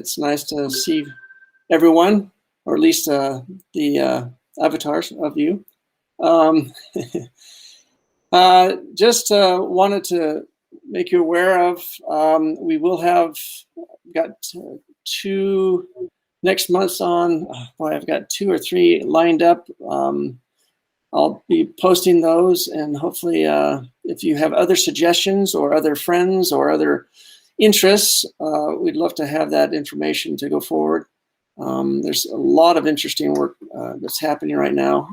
It's nice to see everyone, or at least the avatars of you. Just wanted to make you aware of, we will have got two next months on. Boy, I've got 2 or 3 lined up. I'll be posting those, and hopefully if you have other suggestions or other friends or other interests, we'd love to have that information to go forward. There's a lot of interesting work that's happening right now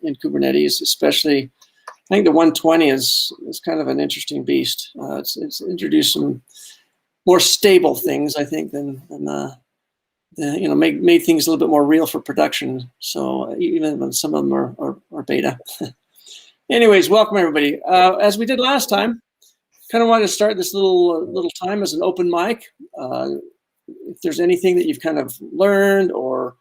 in Kubernetes, especially. I think the 120 is kind of an interesting beast. It's introduced some more stable things, I think, than made things a little bit more real for production. So even when some of them are beta. Anyways, welcome everybody. As we did last time, kind of wanted to start this little time as an open mic. If there's anything that you've kind of learned or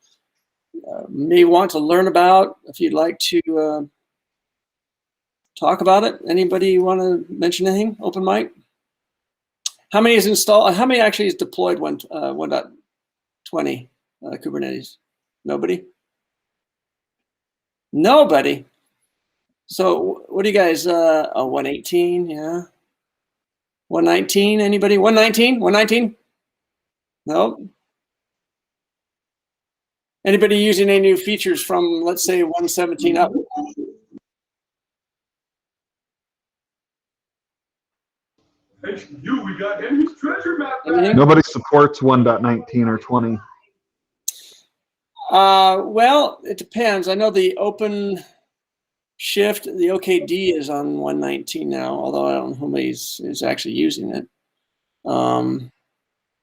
may want to learn about, if you'd like to talk about it. Anybody want to mention anything? Open mic. How many is installed? How many actually is deployed 1.20 Kubernetes? Nobody? Nobody. So what do you guys? 118, yeah. 119. Anybody? 119? 119? No. Anybody using any new features from, let's say, 117 up? We got Henry's treasure map back. Nobody supports 1.19 or 20. Well, it depends. I know the Open Shift, the OKD is on 119 now, although I don't know who is actually using it.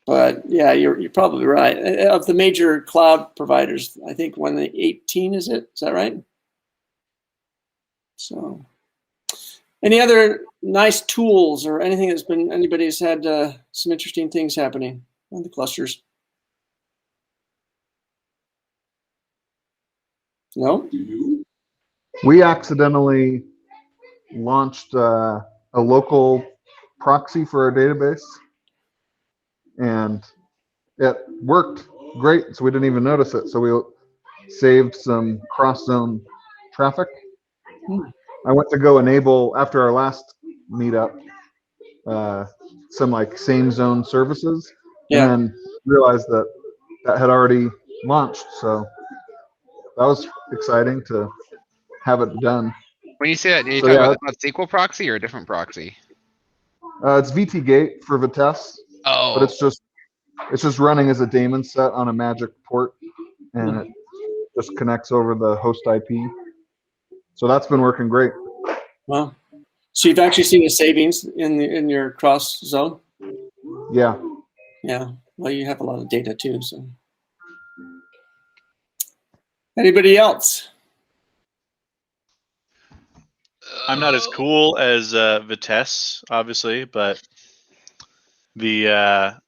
But yeah, you're probably right. Of the major cloud providers, I think 118 is it? Is that right? So, any other nice tools or anything that's been, anybody's had some interesting things happening on the clusters? No? We accidentally launched a local proxy for our database, and it worked great, so we didn't even notice it. So we saved some cross-zone traffic. I went to go enable, after our last meetup, some like same zone services, and then realized that had already launched. So that was exciting to have it done. When you say that, are you talking about SQL Proxy or a different proxy? It's VT-Gate for Vitesse, but it's just running as a daemon set on a magic port, and it just connects over the host IP. So that's been working great. Wow. So you've actually seen a savings in your cross zone? Yeah. Yeah. Well, you have a lot of data too. So. Anybody else? I'm not as cool as Vitesse, obviously, but the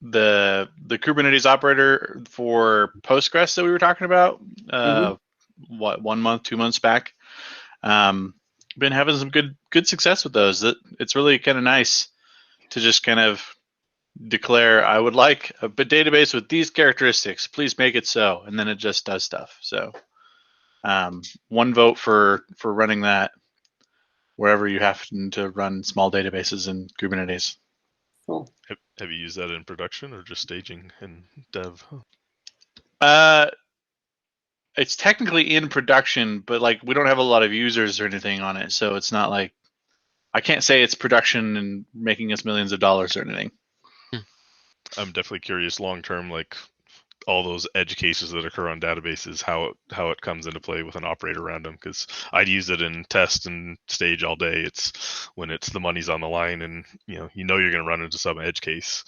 Kubernetes operator for Postgres that we were talking about, 1 month, 2 months back, been having some good success with those. It's really kind of nice to just kind of declare, I would like a database with these characteristics. Please make it so, and then it just does stuff. So, 1 vote for running that wherever you happen to run small databases in Kubernetes. Cool. Have you used that in production or just staging and dev? It's technically in production, but like we don't have a lot of users or anything on it, so it's not like I can't say it's production and making us millions of dollars or anything. I'm definitely curious long term, like all those edge cases that occur on databases, how it comes into play with an operator around them, because I'd use it in test and stage all day. It's when it's the money's on the line and you're going to run into some edge case.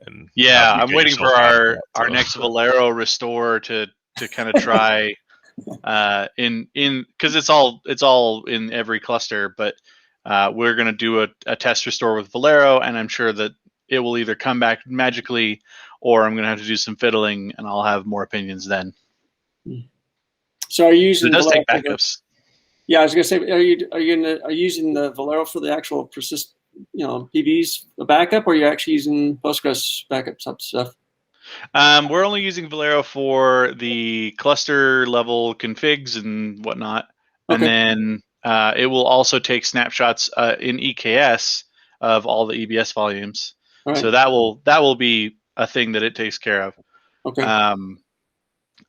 And yeah, I'm waiting for our next Valero restore to kind of try in because it's all in every cluster, but we're going to do a test restore with Valero, and I'm sure that it will either come back magically or I'm going to have to do some fiddling, and I'll have more opinions then. So are you using? It does take backups. Yeah, I was going to say, are you using the Valero for the actual PBs, the backup, or are you actually using Postgres backup type stuff? We're only using Valero for the cluster level configs and whatnot, and Okay. then it will also take snapshots in EKS of all the EBS volumes. All right. So that will be a thing that it takes care of. Okay.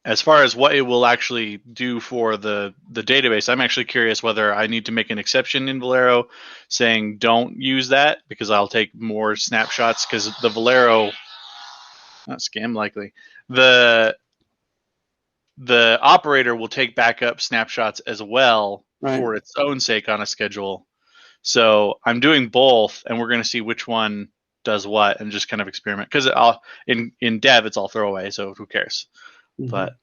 As far as what it will actually do for the database, I'm actually curious whether I need to make an exception in Valero saying don't use that because I'll take more snapshots because the Valero, not scam likely, the operator will take backup snapshots as well Right. for its own sake on a schedule. So I'm doing both, and we're going to see which one does what and just kind of experiment because in dev it's all throwaway, so who cares? Mhm. But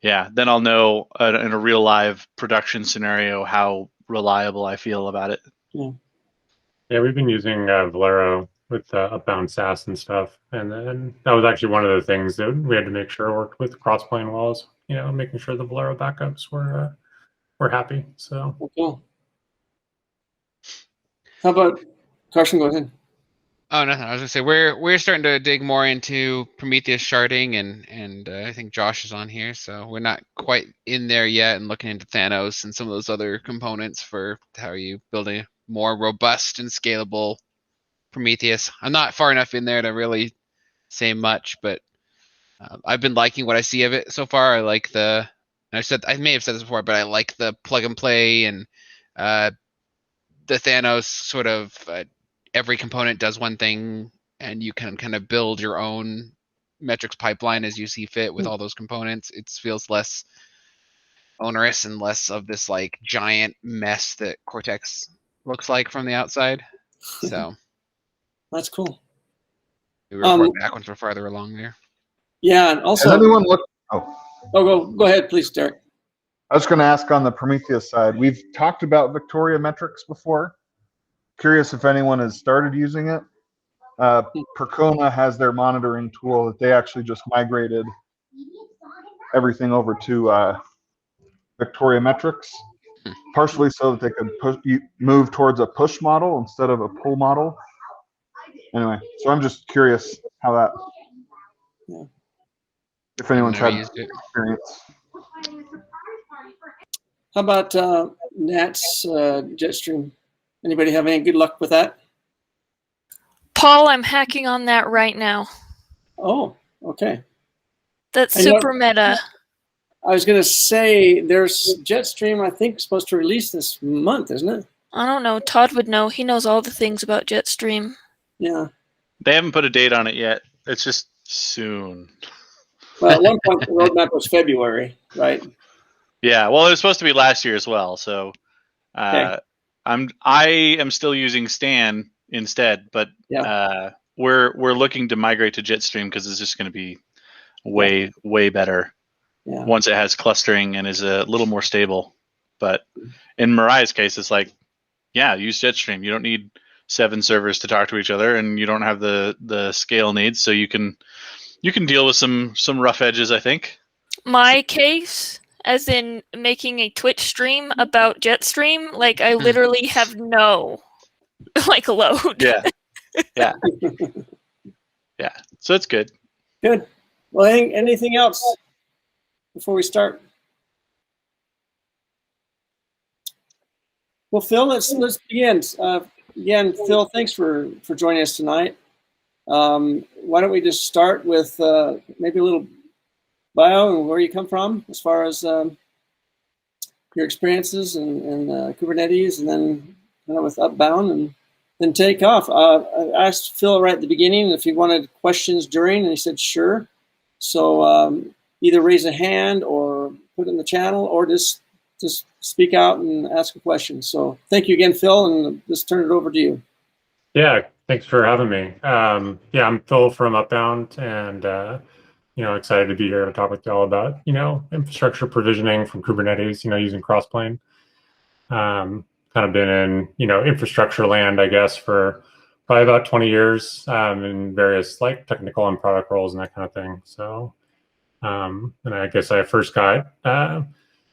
yeah, then I'll know in a real live production scenario how reliable I feel about it. Yeah, we've been using Valero with Upbound SaaS and stuff, and then that was actually one of the things that we had to make sure worked with Crossplane walls. Making sure the Valero backups were happy. So Cool. How about Carson? Go ahead. Oh, nothing. I was gonna say we're starting to dig more into Prometheus sharding, and I think Josh is on here, so we're not quite in there yet, and looking into Thanos and some of those other components for how you build a more robust and scalable Prometheus. I'm not far enough in there to really say much, but I've been liking what I see of it so far. I like I may have said this before, but I like the plug and play and the Thanos sort of. Every component does one thing, and you can kind of build your own metrics pipeline as you see fit with all those components. It feels less onerous and less of this like giant mess that Cortex looks like from the outside. So That's cool. we report back once we're farther along there. Yeah, and also, Has anyone looked? go ahead, please, Derek. I was going to ask on the Prometheus side. We've talked about Victoria metrics before. Curious if anyone has started using it. Percona has their monitoring tool that they actually just migrated everything over to Victoria metrics, partially so that they could move towards a push model instead of a pull model. Anyway, so I'm just curious how that, if anyone's had experience. How about Nat's Jetstream? Anybody have any good luck with that? Paul, I'm hacking on that right now. Oh, okay. That's super meta. I was going to say there's Jetstream, I think, supposed to release this month, isn't it? I don't know. Todd would know. He knows all the things about Jetstream. Yeah. They haven't put a date on it yet. It's just soon. Well, at one point, the roadmap was February, right? Yeah. Well, it was supposed to be last year as well. So Okay. I am still using Stan instead, but we're looking to migrate to Jetstream because it's just going to be way better once it has clustering and is a little more stable. But in Mariah's case, it's like, use Jetstream. You don't need 7 servers to talk to each other, and you don't have the scale needs, so you can deal with some rough edges, I think. My case, as in making a Twitch stream about Jetstream, like I literally have no load. Yeah. So it's good. Good. Well, anything else before we start? Well, Phil, let's begin. Again, Phil, thanks for joining us tonight. Why don't we just start with maybe a little bio and where you come from as far as your experiences and Kubernetes, and then with Upbound, and then take off. I asked Phil right at the beginning if he wanted questions during, and he said sure. So either raise a hand or put it in the channel, or just speak out and ask a question. So thank you again, Phil, and just turn it over to you. Yeah, thanks for having me. I'm Phil from Upbound, and excited to be here to talk with y'all about infrastructure provisioning from Kubernetes. Using Crossplane. Kind of been in infrastructure land, I guess, for probably about 20 years in various technical and product roles and that kind of thing. So, and I guess I first got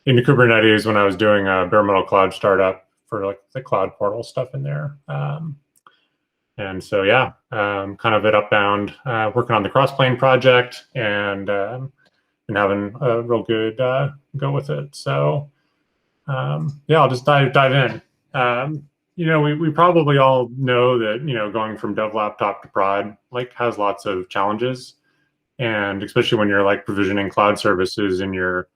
into Kubernetes when I was doing a bare metal cloud startup for the cloud portal stuff in there. And so, yeah, kind of at Upbound, working on the Crossplane project and having a real good go with it. So, yeah, I'll just dive in. We probably all know that, going from dev laptop to prod, like, has lots of challenges. And especially when you're like provisioning cloud services in your,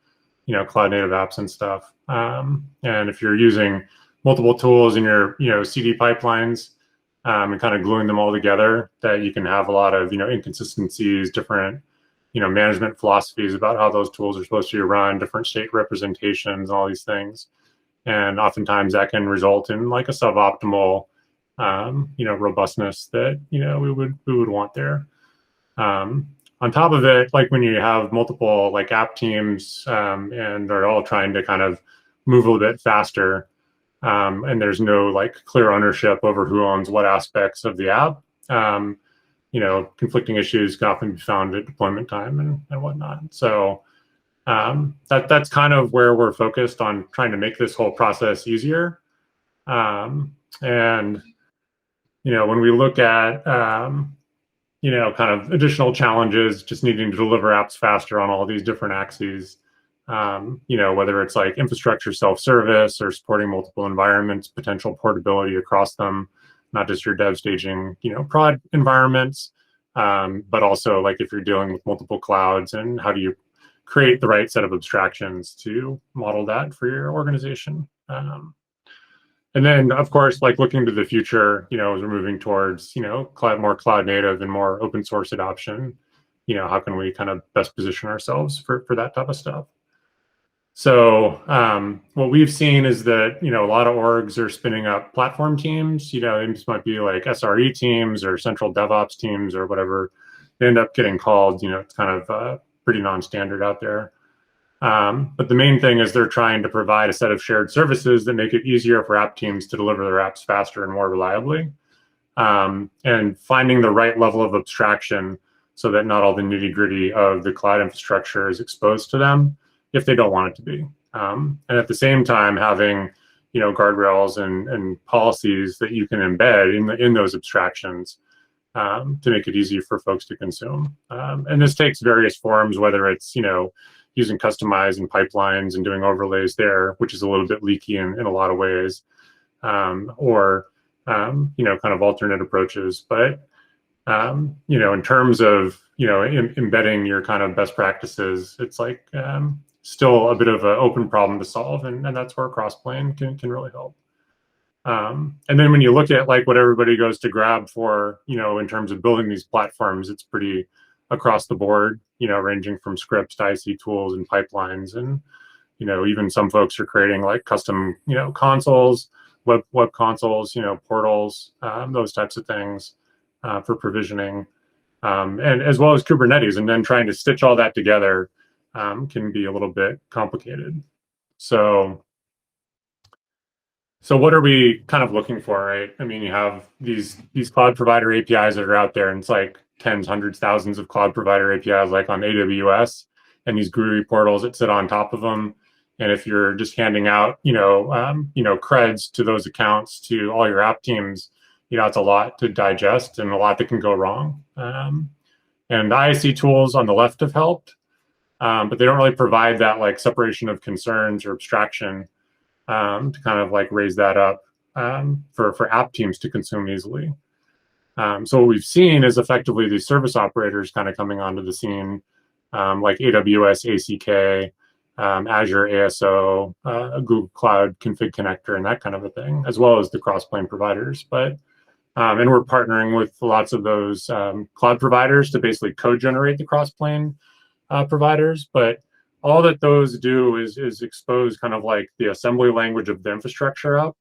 cloud native apps and stuff. And if you're using multiple tools in your, CD pipelines, and kind of gluing them all together, that you can have a lot of, inconsistencies, different, management philosophies about how those tools are supposed to be run, different state representations, all these things. And oftentimes that can result in like a suboptimal, robustness that, we would want there. On top of it, like when you have multiple like app teams, and they're all trying to kind of move a little bit faster, and there's no like clear ownership over who owns what aspects of the app, conflicting issues can often be found at deployment time and whatnot. So that's kind of where we're focused on trying to make this whole process easier. And when we look at kind of additional challenges, just needing to deliver apps faster on all these different axes, whether it's like infrastructure self-service or supporting multiple environments, potential portability across them, not just your dev staging, prod environments, but also like if you're dealing with multiple clouds, and how do you create the right set of abstractions to model that for your organization. And then, of course, like looking to the future, as we're moving towards, more cloud native and more open source adoption, how can we kind of best position ourselves for that type of stuff? So what we've seen is that, a lot of orgs are spinning up platform teams. These might be like SRE teams or central DevOps teams or whatever they end up getting called. It's kind of pretty non-standard out there. But the main thing is they're trying to provide a set of shared services that make it easier for app teams to deliver their apps faster and more reliably, and finding the right level of abstraction so that not all the nitty-gritty of the cloud infrastructure is exposed to them if they don't want it to be. And at the same time, having guardrails and policies that you can embed in those abstractions to make it easy for folks to consume. And this takes various forms, whether it's using customizing pipelines and doing overlays there, which is a little bit leaky in a lot of ways, or kind of alternate approaches. But in terms of embedding your kind of best practices, it's like still a bit of an open problem to solve, and that's where Crossplane can really help. And then when you look at like what everybody goes to grab for, in terms of building these platforms, it's pretty across the board, ranging from scripts to IC tools and pipelines. And, even some folks are creating like custom, consoles, web consoles, portals, those types of things for provisioning, and as well as Kubernetes. And then trying to stitch all that together can be a little bit complicated. So what are we kind of looking for, right? I mean, you have these cloud provider APIs that are out there, and it's like tens, hundreds, thousands of cloud provider APIs like on AWS, and these GUI portals that sit on top of them. And if you're just handing out, creds to those accounts to all your app teams, it's a lot to digest and a lot that can go wrong. And IAC tools on the left have helped, but they don't really provide that like separation of concerns or abstraction to kind of like raise that up for app teams to consume easily. So what we've seen is effectively these service operators kind of coming onto the scene, like AWS ACK, Azure ASO, Google Cloud Config Connector, and that kind of a thing, as well as the Crossplane providers. But and we're partnering with lots of those cloud providers to basically code generate the Crossplane providers. But all that those do is expose kind of like the assembly language of the infrastructure up.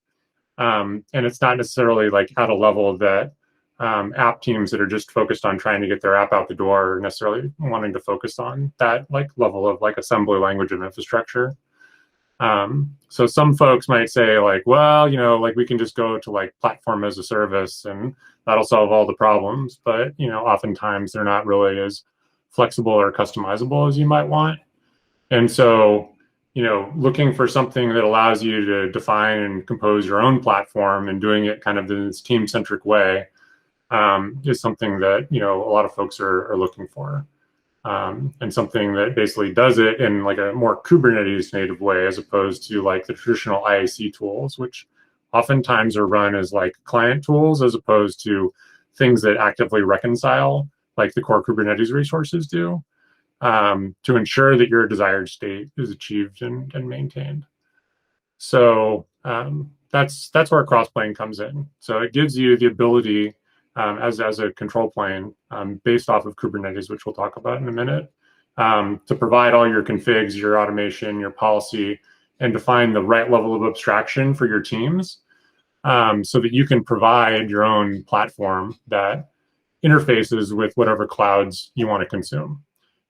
And it's not necessarily like at a level that app teams that are just focused on trying to get their app out the door are necessarily wanting to focus on that like level of like assembly language of infrastructure. So some folks might say like, well, like we can just go to like platform as a service and that'll solve all the problems. But, oftentimes they're not really as flexible or customizable as you might want. And so, looking for something that allows you to define and compose your own platform and doing it kind of in this team-centric way is something that a lot of folks are looking for, and something that basically does it in like a more Kubernetes native way, as opposed to like the traditional IAC tools, which oftentimes are run as like client tools, as opposed to things that actively reconcile like the core Kubernetes resources do, to ensure that your desired state is achieved and maintained. So that's where Crossplane comes in. So it gives you the ability, as a control plane based off of Kubernetes, which we'll talk about in a minute, to provide all your configs, your automation, your policy, and define the right level of abstraction for your teams, so that you can provide your own platform that interfaces with whatever clouds you want to consume.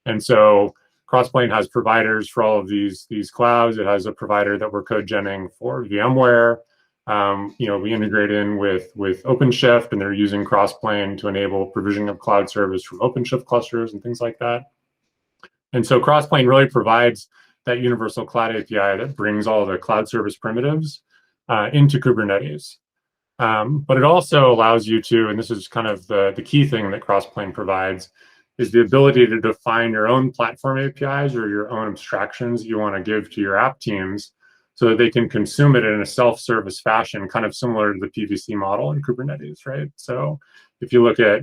And so Crossplane has providers for all of these clouds. It has a provider that we're code genning for VMware. We integrate in with OpenShift, and they're using Crossplane to enable provisioning of cloud service from OpenShift clusters and things like that. And so Crossplane really provides that universal cloud API that brings all the cloud service primitives into Kubernetes. But it also allows you to, and this is kind of the key thing that Crossplane provides, is the ability to define your own platform APIs or your own abstractions you want to give to your app teams, so that they can consume it in a self-service fashion, kind of similar to the PVC model in Kubernetes, right? So if you look at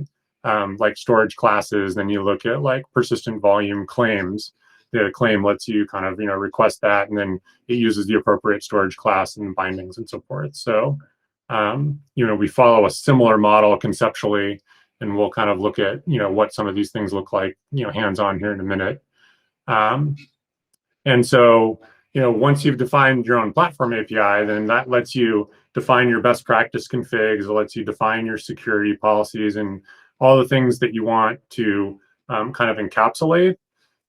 like storage classes, then you look at like persistent volume claims. The claim lets you kind of request that, and then it uses the appropriate storage class and bindings and so forth. So we follow a similar model conceptually, and we'll kind of look at what some of these things look like hands-on here in a minute. And so once you've defined your own platform API, then that lets you define your best practice configs. It lets you define your security policies and all the things that you want to kind of encapsulate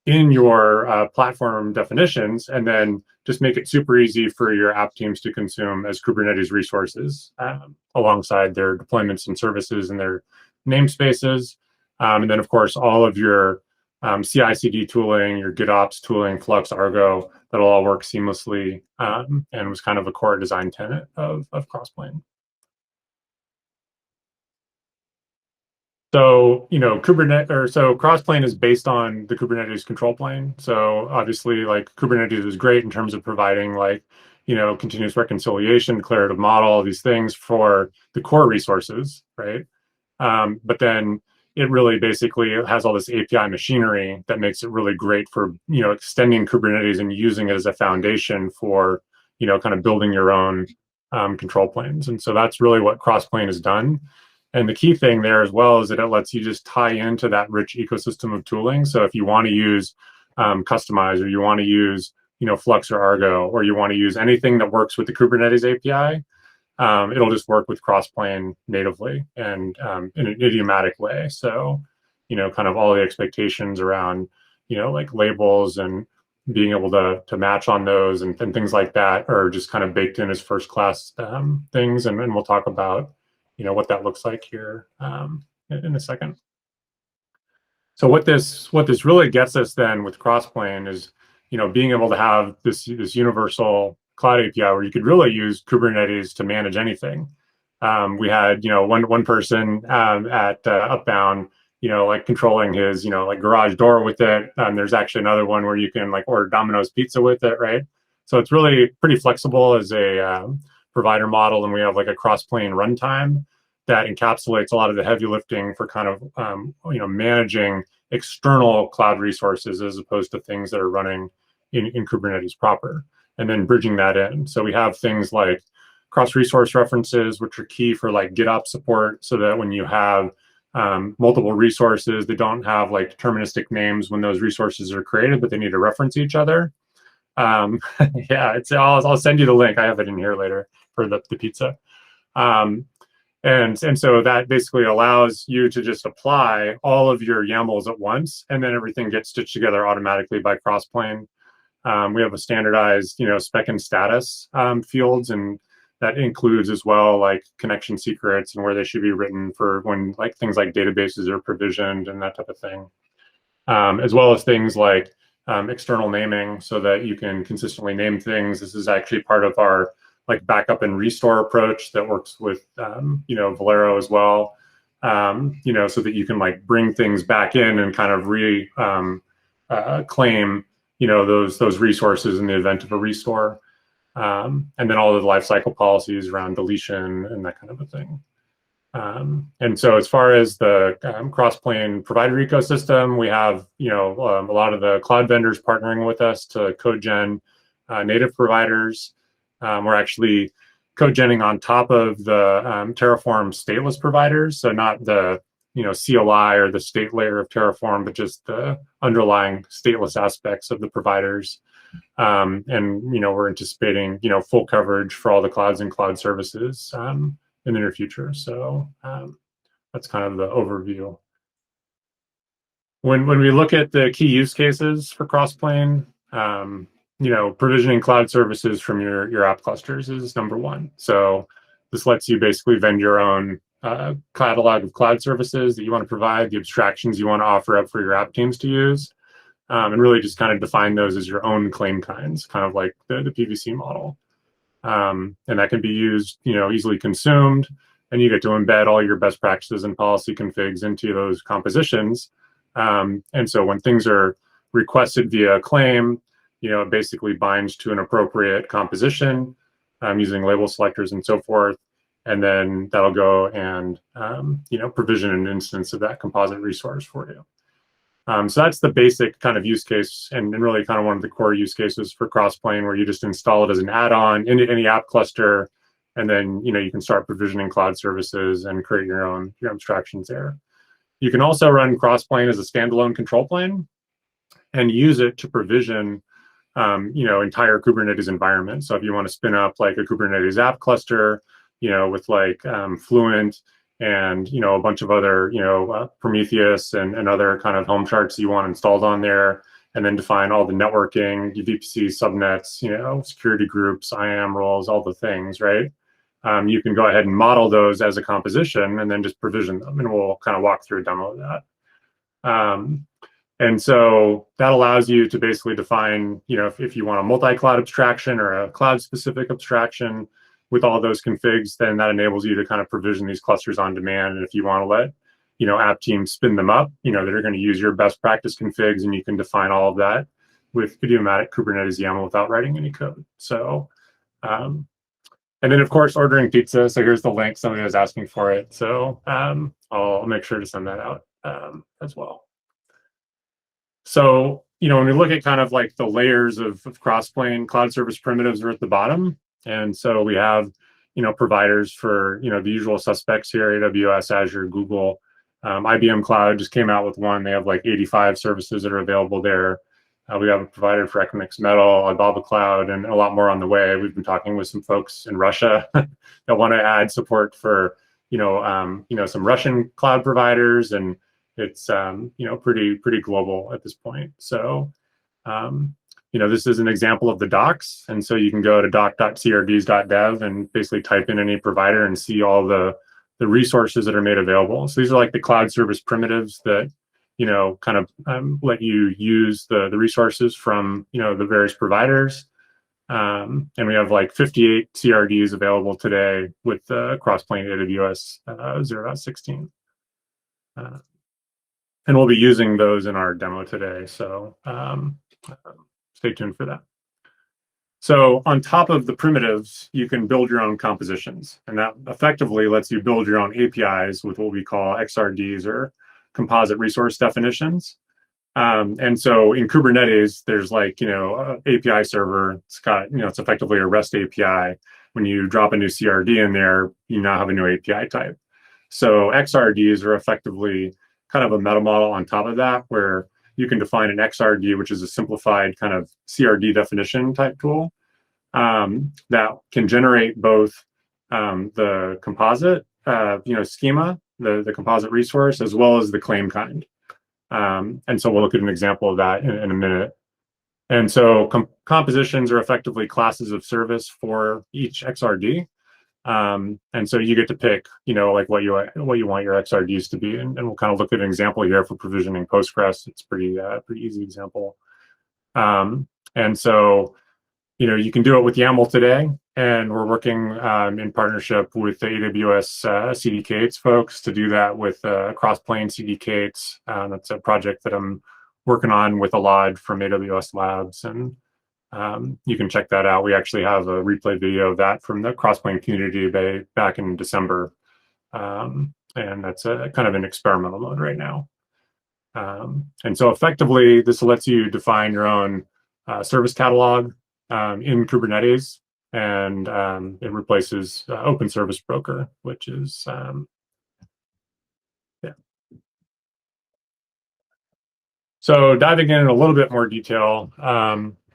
in your platform definitions, and then just make it super easy for your app teams to consume as Kubernetes resources alongside their deployments and services and their namespaces. And then, of course, all of your CI/CD tooling, your GitOps tooling, Flux, Argo, that'll all work seamlessly, and was kind of a core design tenet of Crossplane. So, Crossplane is based on the Kubernetes control plane. So obviously, like, Kubernetes is great in terms of providing like, continuous reconciliation, declarative model, all these things for the core resources, right? But then it really basically has all this API machinery that makes it really great for, extending Kubernetes and using it as a foundation for, kind of building your own control planes. And so that's really what Crossplane has done. And the key thing there as well is that it lets you just tie into that rich ecosystem of tooling. So if you want to use Customize, or you want to use, Flux or Argo, or you want to use anything that works with the Kubernetes API, it'll just work with Crossplane natively and in an idiomatic way. So, kind of all the expectations around, like labels and being able to match on those and things like that are just kind of baked in as first class things. And we'll talk about what that looks like here in a second. So what this really gets us then with Crossplane is, being able to have this universal cloud API where you could really use Kubernetes to manage anything. We had, one person at Upbound, like controlling his, like garage door with it. There's actually another one where you can like order Domino's pizza with it, right? So it's really pretty flexible as a provider model, and we have like a Crossplane runtime that encapsulates a lot of the heavy lifting for kind of managing external cloud resources as opposed to things that are running in Kubernetes proper, and then bridging that in. So we have things like cross-resource references, which are key for like GitOps support, so that when you have multiple resources, they don't have like deterministic names when those resources are created, but they need to reference each other. Yeah, I'll send you the link. I have it in here later for the pizza. And so that basically allows you to just apply all of your YAMLs at once, and then everything gets stitched together automatically by Crossplane. We have a standardized, spec and status fields, and that includes as well like connection secrets and where they should be written for when like things like databases are provisioned and that type of thing, as well as things like external naming, so that you can consistently name things. This is actually part of our like backup and restore approach that works with Valero as well. so that you can like bring things back in and kind of claim, those resources in the event of a restore. And then all of the lifecycle policies around deletion and that kind of a thing. And so as far as the Crossplane provider ecosystem, we have, a lot of the cloud vendors partnering with us to code gen native providers. We're actually code genning on top of the Terraform stateless providers. So not the, CLI or the state layer of Terraform, but just the underlying stateless aspects of the providers. And, we're anticipating, full coverage for all the clouds and cloud services in the near future. So that's kind of the overview. When we look at the key use cases for Crossplane, provisioning cloud services from your app clusters is number one. So this lets you basically vend your own catalog of cloud services that you want to provide, the abstractions you want to offer up for your app teams to use, and really just kind of define those as your own claim kinds, kind of like the PVC model. And that can be used, easily consumed, and you get to embed all your best practices and policy configs into those compositions. And so when things are requested via claim, it basically binds to an appropriate composition using label selectors and so forth. And then that'll go and, provision an instance of that composite resource for you. So that's the basic kind of use case, and really kind of one of the core use cases for Crossplane, where you just install it as an add-on into any app cluster, and then you can start provisioning cloud services and create your abstractions there. You can also run Crossplane as a standalone control plane and use it to provision entire Kubernetes environment. So if you want to spin up like a Kubernetes app cluster, with like Fluent and a bunch of other Prometheus and other kind of home charts you want installed on there, and then define all the networking, VPC subnets, security groups, IAM roles, all the things, right? You can go ahead and model those as a composition and then just provision them, and we'll kind of walk through a demo of that. And so that allows you to basically define, if you want a multi-cloud abstraction or a cloud-specific abstraction with all those configs, then that enables you to kind of provision these clusters on demand. And if you want to let, app teams spin them up, they're going to use your best practice configs, and you can define all of that with idiomatic Kubernetes YAML without writing any code. So, and then of course, ordering pizza. So here's the link. Somebody was asking for it. So I'll make sure to send that out as well. So, when we look at kind of like the layers of Crossplane, cloud service primitives are at the bottom. And so we have, providers for, the usual suspects here, AWS, Azure, Google. IBM Cloud just came out with one. They have like 85 services that are available there. We have a provider for Equinix Metal, Alibaba Cloud, and a lot more on the way. We've been talking with some folks in Russia that want to add support for, some Russian cloud providers, and it's, pretty global at this point. So, this is an example of the docs. And so you can go to doc.crds.dev and basically type in any provider and see all the resources that are made available. So these are like the cloud service primitives that, kind of let you use the resources from, the various providers. And we have like 58 CRDs available today with Crossplane AWS 0.16. And we'll be using those in our demo today. So stay tuned for that. So on top of the primitives, you can build your own compositions. And that effectively lets you build your own APIs with what we call XRDs, or composite resource definitions. And so in Kubernetes, there's like, API server. It's got, it's effectively a REST API. When you drop a new CRD in there, you now have a new API type. So XRDs are effectively kind of a meta model on top of that, where you can define an XRD, which is a simplified kind of CRD definition type tool that can generate both the composite, schema, the composite resource, as well as the claim kind. And so we'll look at an example of that in a minute. And so compositions are effectively classes of service for each XRD. And so you get to pick, like what you want your XRDs to be, and we'll kind of look at an example here for provisioning Postgres. It's pretty easy example. And so, you can do it with YAML today. And we're working in partnership with the AWS CDK8s folks to do that with Crossplane CDK8s. That's a project that I'm working on with Alad from AWS Labs, and you can check that out. We actually have a replay video of that from the Crossplane community back in December, and that's a kind of an experimental mode right now. And so effectively, this lets you define your own service catalog in Kubernetes, and it replaces Open Service Broker, which is, yeah. So diving in a little bit more detail,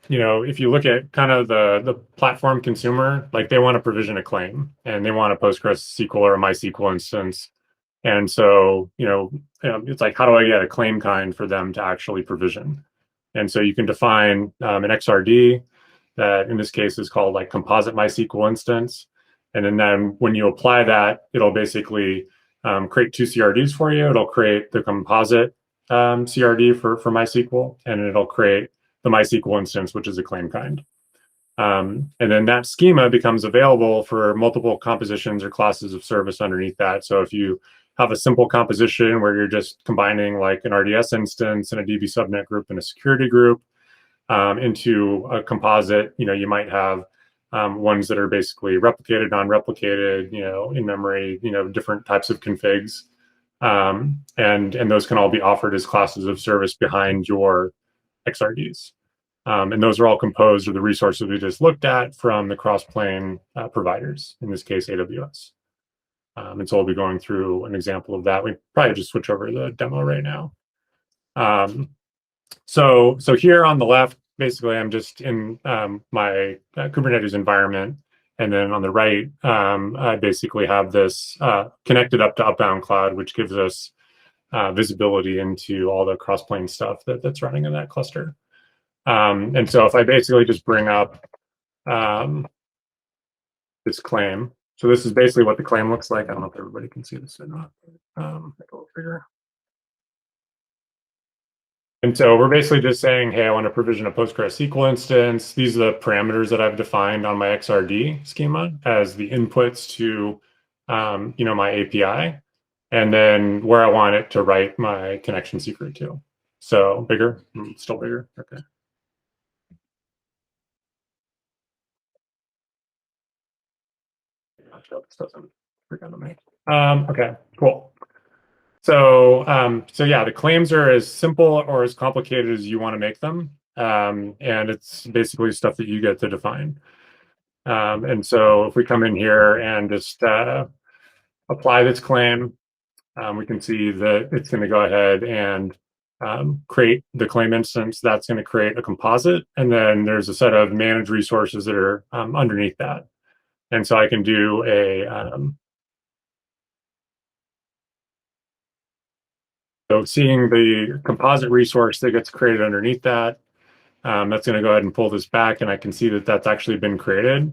if you look at kind of the platform consumer, like they want to provision a claim and they want a PostgreSQL or a MySQL instance. And so, it's like, how do I get a claim kind for them to actually provision? And so you can define an XRD that in this case is called like composite MySQL instance. And then when you apply that, it'll basically create two CRDs for you. It'll create the composite CRD for MySQL, and it'll create the MySQL instance, which is a claim kind. And then that schema becomes available for multiple compositions or classes of service underneath that. So if you have a simple composition where you're just combining like an RDS instance and a DB subnet group and a security group into a composite, you might have ones that are basically replicated, non-replicated, in memory, different types of configs. And those can all be offered as classes of service behind your XRDs. And those are all composed of the resources we just looked at from the Crossplane providers, in this case, AWS. And so we'll be going through an example of that. We probably just switch over to the demo right now. So here on the left, basically, I'm just in my Kubernetes environment. And then on the right, I basically have this connected up to Upbound Cloud, which gives us visibility into all the Crossplane stuff that's running in that cluster. And so if I basically just bring up this claim, so this is basically what the claim looks like. I don't know if everybody can see this or not. Make it a little bigger. And so we're basically just saying, hey, I want to provision a PostgreSQL instance. These are the parameters that I've defined on my XRD schema as the inputs to, my API, and then where I want it to write my connection secret to. So bigger, still bigger, okay. This doesn't work on me. Okay, cool. So yeah, the claims are as simple or as complicated as you want to make them. And it's basically stuff that you get to define. And so if we come in here and just apply this claim, we can see that it's going to go ahead and create the claim instance. That's going to create a composite. And then there's a set of managed resources that are underneath that. And so I can do so seeing the composite resource that gets created underneath that, that's going to go ahead and pull this back, and I can see that that's actually been created.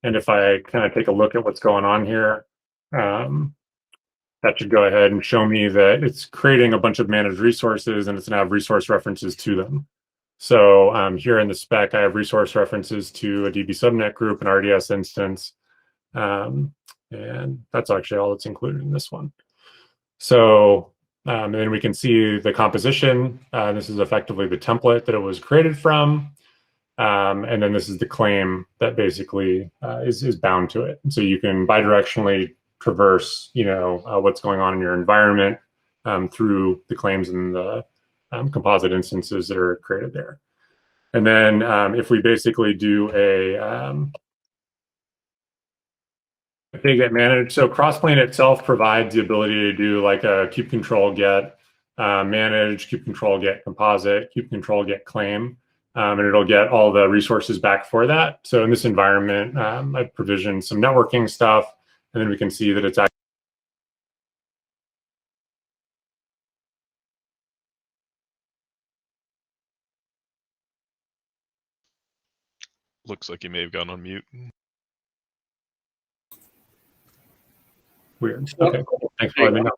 And if I kind of take a look at what's going on here, that should go ahead and show me that it's creating a bunch of managed resources, and it's going to have resource references to them. So here in the spec, I have resource references to a DB subnet group, an RDS instance, and that's actually all that's included in this one. So and then we can see the composition. This is effectively the template that it was created from. And then this is the claim that basically is bound to it. And so you can bidirectionally traverse, what's going on in your environment through the claims and the composite instances that are created there. And then if we basically do a they get managed. So Crossplane itself provides the ability to do like a kubectl get manage, kubectl get composite, kubectl get claim, and it'll get all the resources back for that. So in this environment, I've provisioned some networking stuff, and then we can see that it's actually Looks like you may have gone on mute. weird. Okay, cool. Thanks for letting me know.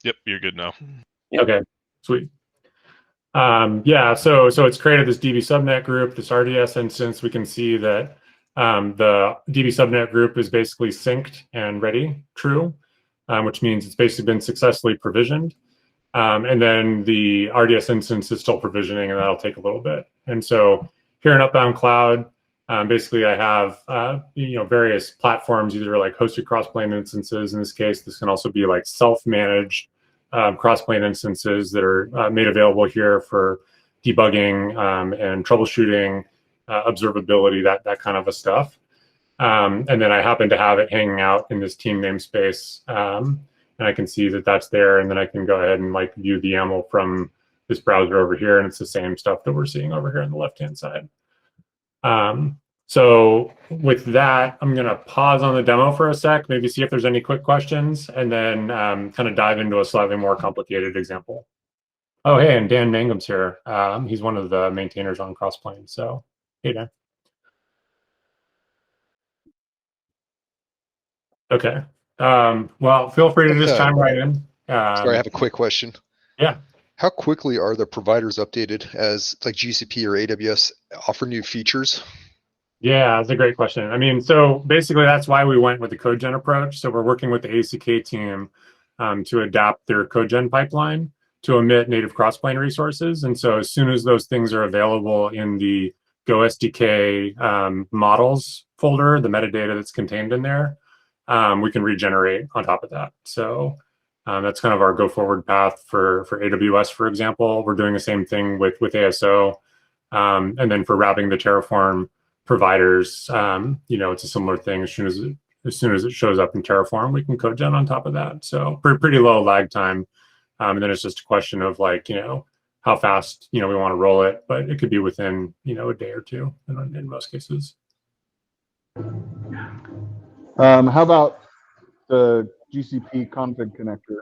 Yep, you're good now. Okay, sweet. Yeah, so it's created this DB subnet group, this RDS instance. We can see that The DB subnet group is basically synced and ready, true, which means it's basically been successfully provisioned. And then the RDS instance is still provisioning, and that'll take a little bit. And so here in Upbound Cloud, basically I have various platforms, either like hosted Crossplane instances. In this case, this can also be like self-managed Crossplane instances that are made available here for debugging and troubleshooting, observability, that kind of a stuff. And then I happen to have it hanging out in this team namespace, and I can see that that's there, and then I can go ahead and like view the YAML from this browser over here, and it's the same stuff that we're seeing over here on the left-hand side. So with that, I'm going to pause on the demo for a sec, maybe see if there's any quick questions, and then kind of dive into a slightly more complicated example. Oh, hey, and Dan Mangum's here. He's one of the maintainers on Crossplane. So, hey, Dan. Okay. Well, feel free to just chime right in. Sorry, I have a quick question. Yeah. How quickly are the providers updated as like GCP or AWS offer new features? Yeah, that's a great question. I mean, so basically that's why we went with the code gen approach. So we're working with the ACK team to adapt their code gen pipeline to emit native Crossplane resources. And so as soon as those things are available in the Go SDK models folder, the metadata that's contained in there, we can regenerate on top of that. So that's kind of our go forward path for AWS, for example. We're doing the same thing with ASO. And then for wrapping the Terraform providers, it's a similar thing. As soon as it shows up in Terraform, we can code gen on top of that. So pretty low lag time. And then it's just a question of like, how fast, we want to roll it, but it could be within, a day or two in most cases. How about the GCP config connector?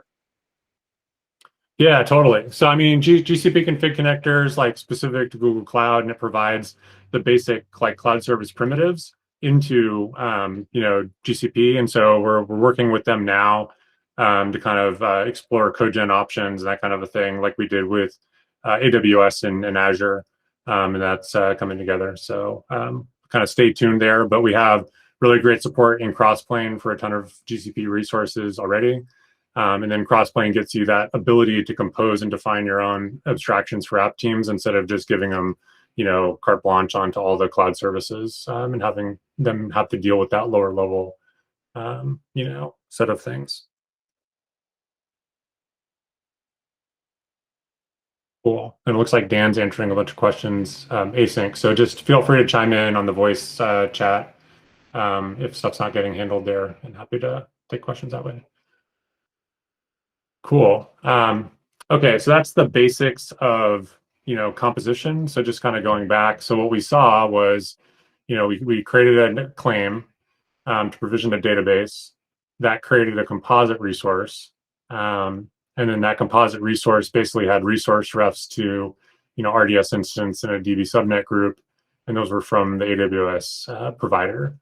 Yeah, totally. So I mean, GCP config connector is like specific to Google Cloud, and it provides the basic like cloud service primitives into GCP. And so we're working with them now to kind of explore code gen options and that kind of a thing, like we did with AWS and Azure, and that's coming together. So kind of stay tuned there. But we have really great support in Crossplane for a ton of GCP resources already. And then Crossplane gets you that ability to compose and define your own abstractions for app teams instead of just giving them, carte blanche onto all the cloud services and having them have to deal with that lower level, set of things. Cool. And it looks like Dan's answering a bunch of questions async. So just feel free to chime in on the voice chat if stuff's not getting handled there, and happy to take questions that way. Cool. Okay, so that's the basics of composition. So just kind of going back. So what we saw was, we created a claim to provision a database that created a composite resource. And then that composite resource basically had resource refs to, RDS instance and a DB subnet group, and those were from the AWS provider.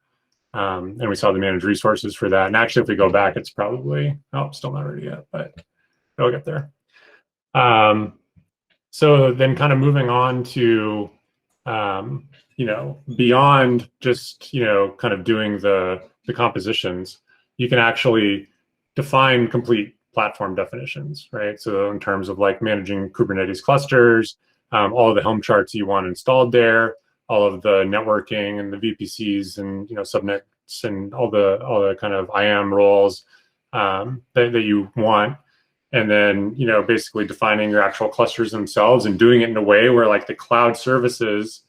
And we saw the managed resources for that. And actually, if we go back, it's probably, still not ready yet, but it'll get there. So then kind of moving on to, beyond just, kind of doing the compositions, you can actually define complete platform definitions, right? So in terms of like managing Kubernetes clusters, all of the Helm charts you want installed there, all of the networking and the VPCs and subnets and all the kind of IAM roles that you want, and then basically defining your actual clusters themselves and doing it in a way where like the cloud services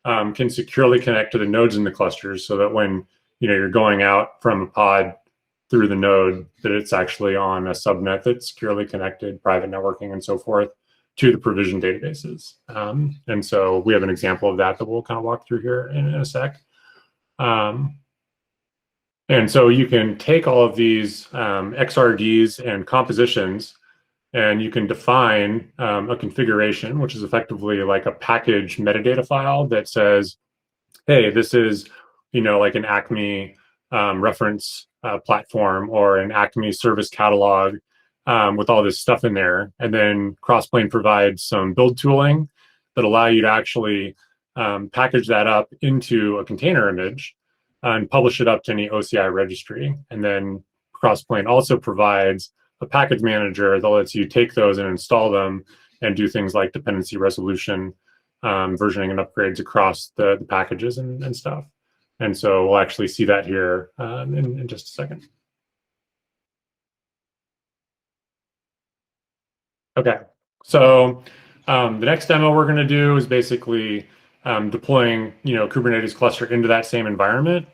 can securely connect to the nodes in the clusters, so that when you're going out from a pod through the node, that it's actually on a subnet that's securely connected, private networking and so forth, to the provision databases. And so we have an example of that we'll kind of walk through here in a sec. And so you can take all of these XRDs and compositions, and you can define a configuration, which is effectively like a package metadata file that says, hey, this is, like an Acme reference platform or an Acme service catalog with all this stuff in there. And then Crossplane provides some build tooling that allow you to actually package that up into a container image and publish it up to any OCI registry. And then Crossplane also provides a package manager that lets you take those and install them and do things like dependency resolution, versioning and upgrades across the packages and stuff. And so we'll actually see that here in just a second. Okay, so the next demo we're going to do is basically deploying, Kubernetes cluster into that same environment.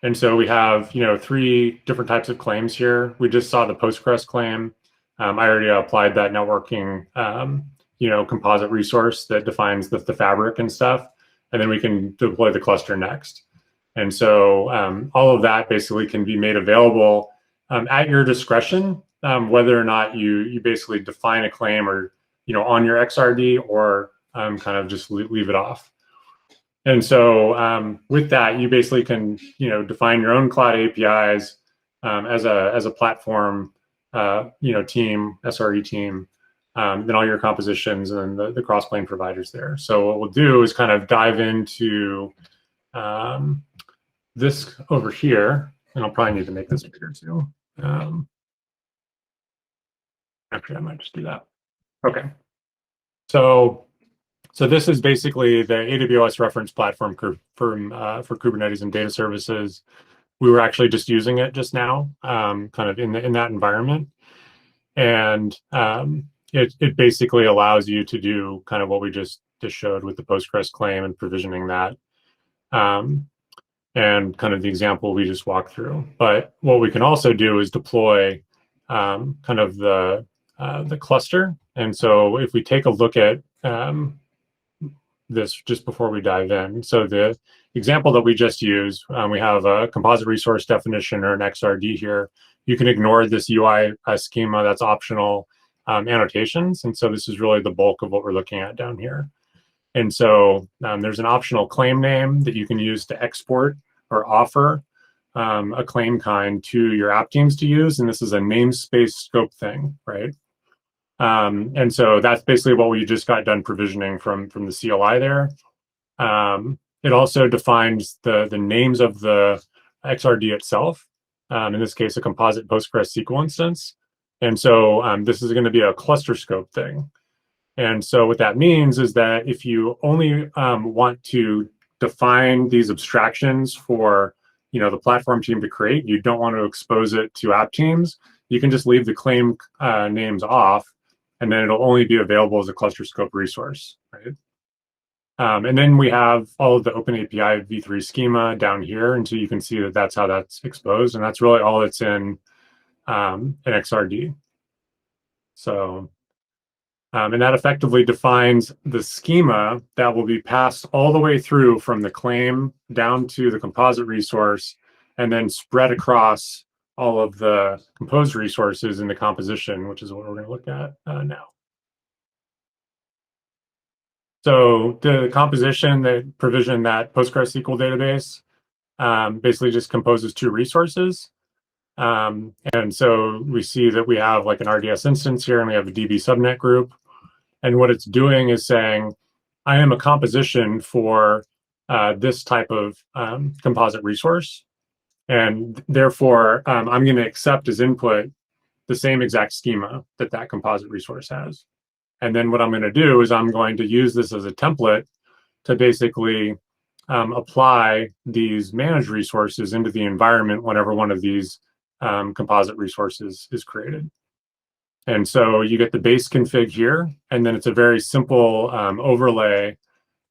And so we have, 3 different types of claims here. We just saw the Postgres claim. I already applied that networking, composite resource that defines the fabric and stuff. And then we can deploy the cluster next. And so all of that basically can be made available at your discretion, whether or not you basically define a claim or, on your XRD, or kind of just leave it off. And so with that, you basically can, define your own cloud APIs as a platform, team, SRE team, then all your compositions and the Crossplane providers there. So what we'll do is kind of dive into this over here, and I'll probably need to make this bigger too. Actually, I might just do that. Okay. So this is basically the AWS reference platform for Kubernetes and data services. We were actually just using it just now, kind of in that environment, and it basically allows you to do kind of what we just showed with the Postgres claim and provisioning that, and kind of the example we just walked through. But what we can also do is deploy kind of the cluster. And so if we take a look at this just before we dive in, so the example that we just used, we have a composite resource definition or an XRD here. You can ignore this UI schema, that's optional annotations. And so this is really the bulk of what we're looking at down here. And so there's an optional claim name that you can use to export or offer a claim kind to your app teams to use. And this is a namespace scope thing, right? And so that's basically what we just got done provisioning from the CLI there. It also defines the names of the XRD itself, in this case, a composite Postgres SQL instance. And so this is going to be a cluster scope thing. And so what that means is that if you only want to define these abstractions for the platform team to create, you don't want to expose it to app teams, you can just leave the claim names off, and then it'll only be available as a cluster scope resource, right? And then we have all of the OpenAPI v3 schema down here, and so you can see that that's how that's exposed, and that's really all that's in an XRD. So, and that effectively defines the schema that will be passed all the way through from the claim down to the composite resource, and then spread across all of the composed resources in the composition, which is what we're going to look at now. So the composition that provision that PostgreSQL database basically just composes 2 resources. And so we see that we have like an RDS instance here, and we have a DB subnet group. And what it's doing is saying, I am a composition for this type of composite resource. And therefore, I'm going to accept as input the same exact schema that composite resource has. And then what I'm going to do is I'm going to use this as a template to basically apply these managed resources into the environment whenever one of these composite resources is created. And so you get the base config here, and then it's a very simple overlay,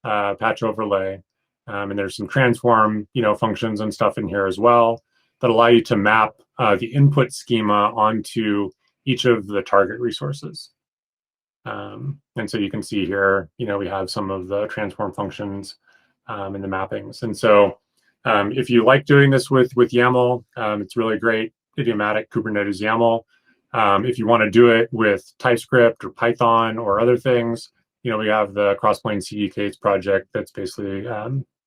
patch overlay. And there's some transform, functions and stuff in here as well that allow you to map the input schema onto each of the target resources. And so you can see here, we have some of the transform functions and the mappings. And so if you like doing this with YAML, it's really great, idiomatic Kubernetes YAML. If you want to do it with TypeScript or Python or other things, we have the Crossplane CDKs project that's basically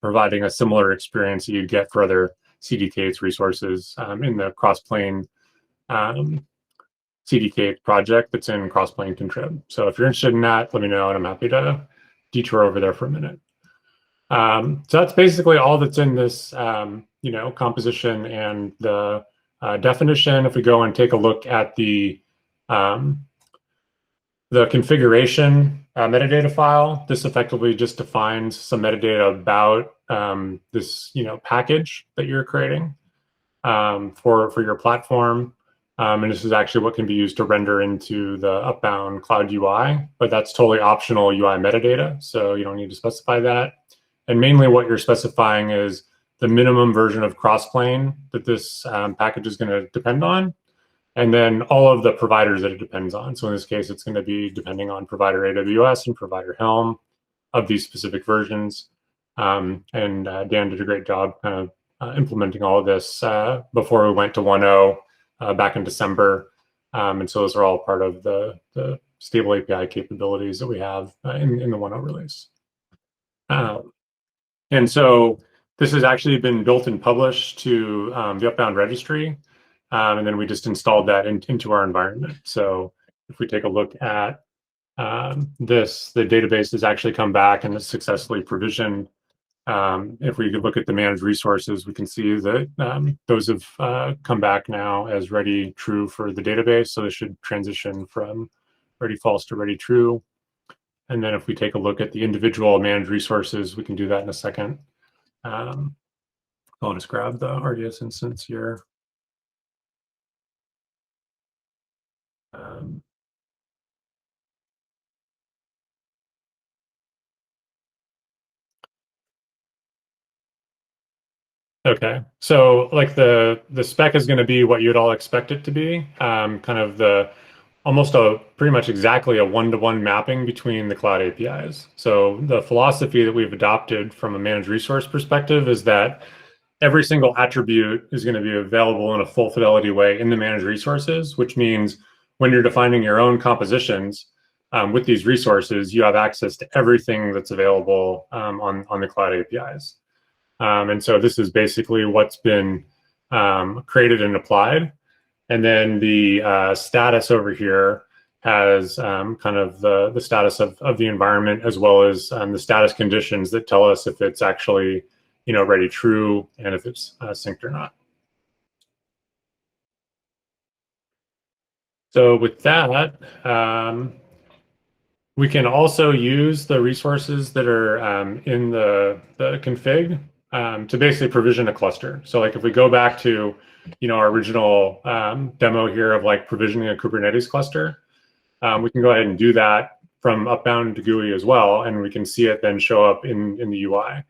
providing a similar experience that you'd get for other CDKs resources in the Crossplane CDK project that's in Crossplane Contrib. So if you're interested in that, let me know, and I'm happy to detour over there for a minute. So that's basically all that's in this, you know, composition and the definition. If we go and take a look at the configuration metadata file, this effectively just defines some metadata about this, you know, package that you're creating for your platform. And this is actually what can be used to render into the Upbound Cloud UI, but that's totally optional UI metadata, so you don't need to specify that. And mainly what you're specifying is the minimum version of Crossplane that this package is going to depend on, and then all of the providers that it depends on. So in this case, it's going to be depending on provider AWS and provider Helm of these specific versions. And Dan did a great job kind of implementing all of this before we went to 1.0 back in December. And so those are all part of the stable API capabilities that we have in the 1.0 release. And so this has actually been built and published to the Upbound registry. And then we just installed that into our environment. So if we take a look at this, the database has actually come back and is successfully provisioned. If we look at the managed resources, we can see that those have come back now as ready true for the database. So this should transition from ready false to ready true. And then if we take a look at the individual managed resources, we can do that in a second. I'll just grab the RDS instance here. Okay, so like the spec is going to be what you'd all expect it to be, kind of almost pretty much exactly a one-to-one mapping between the cloud APIs. So the philosophy that we've adopted from a managed resource perspective is that every single attribute is going to be available in a full fidelity way in the managed resources, which means when you're defining your own compositions with these resources, you have access to everything that's available on the cloud APIs. And so this is basically what's been created and applied. And then the status over here has kind of the status of the environment, as well as the status conditions that tell us if it's actually, you know, ready true and if it's synced or not. So with that, we can also use the resources that are in the config to basically provision a cluster. So like if we go back to, you know, our original demo here of like provisioning a Kubernetes cluster, we can go ahead and do that from Upbound to GUI as well, and we can see it then show up in the UI.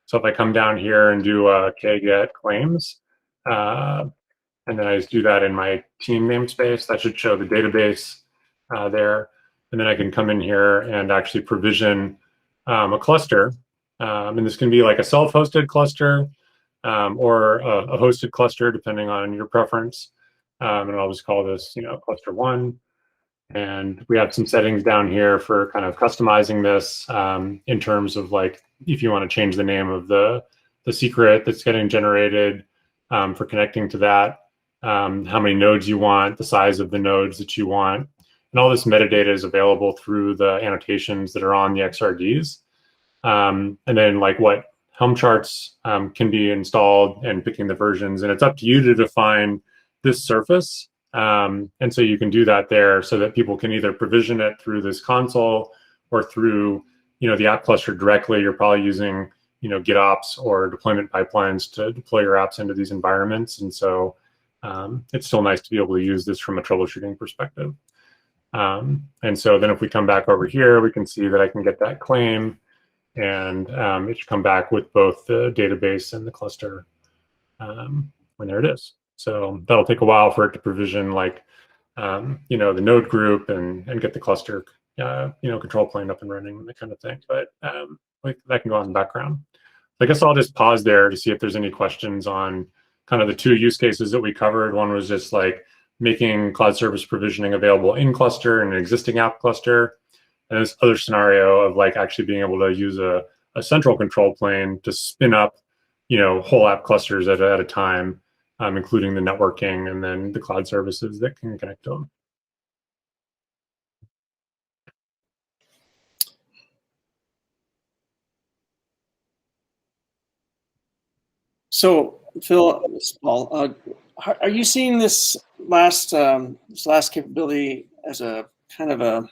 So if I come down here and do a kget claims, and then I just do that in my team namespace, that should show the database there. And then I can come in here and actually provision a cluster. And this can be like a self-hosted cluster or a hosted cluster, depending on your preference. And I'll just call this, you know, cluster 1. And we have some settings down here for kind of customizing this in terms of like, if you want to change the name of the secret that's getting generated for connecting to that, how many nodes you want, the size of the nodes that you want. And all this metadata is available through the annotations that are on the XRDs. And then like what Helm charts can be installed and picking the versions. And it's up to you to define this surface. And so you can do that there so that people can either provision it through this console or through, you know, the app cluster directly. You're probably using, you know, GitOps or deployment pipelines to deploy your apps into these environments. And so it's still nice to be able to use this from a troubleshooting perspective. And so then if we come back over here, we can see that I can get that claim, and it should come back with both the database and the cluster when there it is. So that'll take a while for it to provision, like, you know, the node group and get the cluster, you know, control plane up and running and that kind of thing. But like that can go on in the background. I guess I'll just pause there to see if there's any questions on kind of the two use cases that we covered. One was just like making cloud service provisioning available in cluster in an existing app cluster. And this other scenario of like actually being able to use a central control plane to spin up, you know, whole app clusters at a time, including the networking and then the cloud services that can connect to them. So, Phil, this is Paul, are you seeing this last capability as a kind of a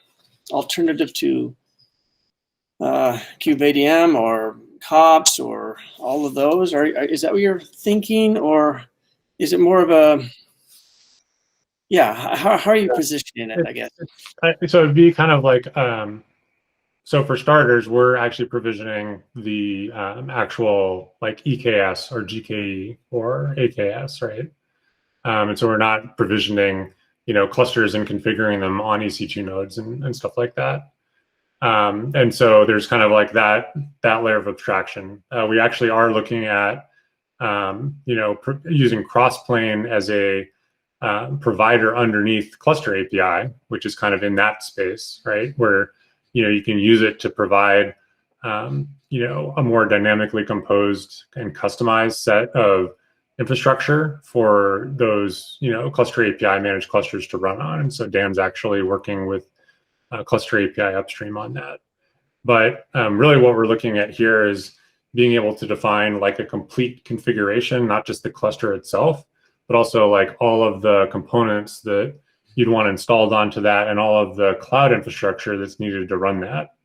alternative to KubeADM or COPS or all of those? Or is that what you're thinking, or is it more of a how are you positioning it? I guess. So it'd be kind of like so for starters, we're actually provisioning the actual like EKS or GKE or AKS, right? And so we're not provisioning, clusters and configuring them on EC2 nodes and stuff like that. And so there's kind of like that layer of abstraction. We actually are looking at, using Crossplane as a provider underneath Cluster API, which is kind of in that space, right? Where, you can use it to provide, a more dynamically composed and customized set of infrastructure for those, Cluster API managed clusters to run on. And so Dan's actually working with Cluster API upstream on that. But really what we're looking at here is being able to define like a complete configuration, not just the cluster itself, but also like all of the components that you'd want installed onto that and all of the cloud infrastructure that's needed to run that.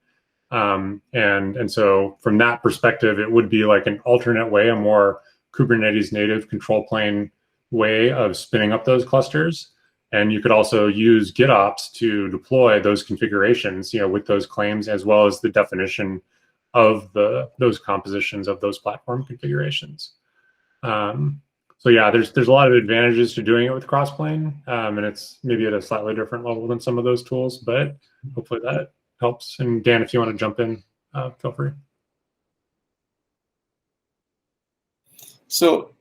And so from that perspective, it would be like an alternate way, a more Kubernetes native control plane way of spinning up those clusters. And you could also use GitOps to deploy those configurations, with those claims, as well as the definition of those compositions of those platform configurations. So yeah, there's a lot of advantages to doing it with Crossplane, and it's maybe at a slightly different level than some of those tools, but hopefully that helps. And Dan, if you want to jump in, feel free. So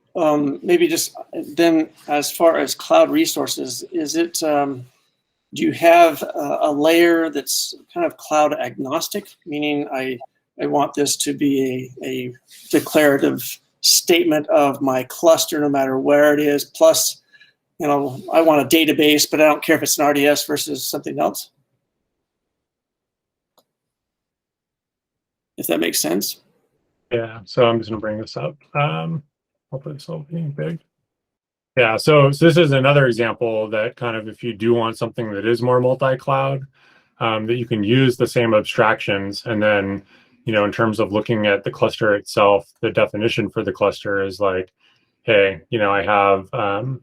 maybe just then, as far as cloud resources, is it? Do you have a layer that's kind of cloud agnostic, meaning I want this to be a declarative statement of my cluster no matter where it is, plus, I want a database, but I don't care if it's an RDS versus something else? If that makes sense. Yeah, so I'm just going to bring this up. Hopefully this will be big. Yeah, so this is another example that kind of, if you do want something that is more multi-cloud, that you can use the same abstractions, and then, in terms of looking at the cluster itself, the definition for the cluster is like, hey, I have, an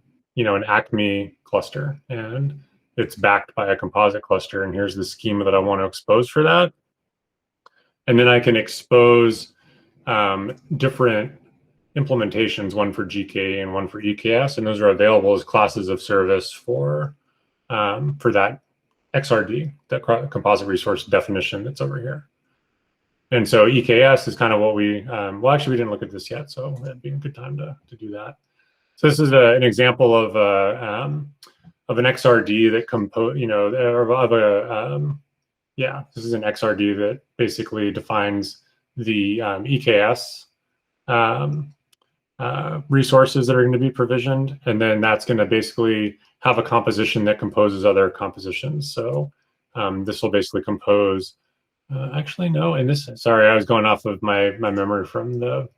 Acme cluster, and it's backed by a composite cluster, and here's the schema that I want to expose for that. And then I can expose different implementations, one for GKE and one for EKS, and those are available as classes of service for that XRD, that composite resource definition that's over here. And so EKS is kind of what we, well, actually we didn't look at this yet, so it'd be a good time to do that. So this is an example of an XRD that this is an XRD that basically defines the EKS resources that are going to be provisioned, and then that's going to basically have a composition that composes other compositions. So this will basically compose. Actually, no. And this, sorry, I was going off of my memory from the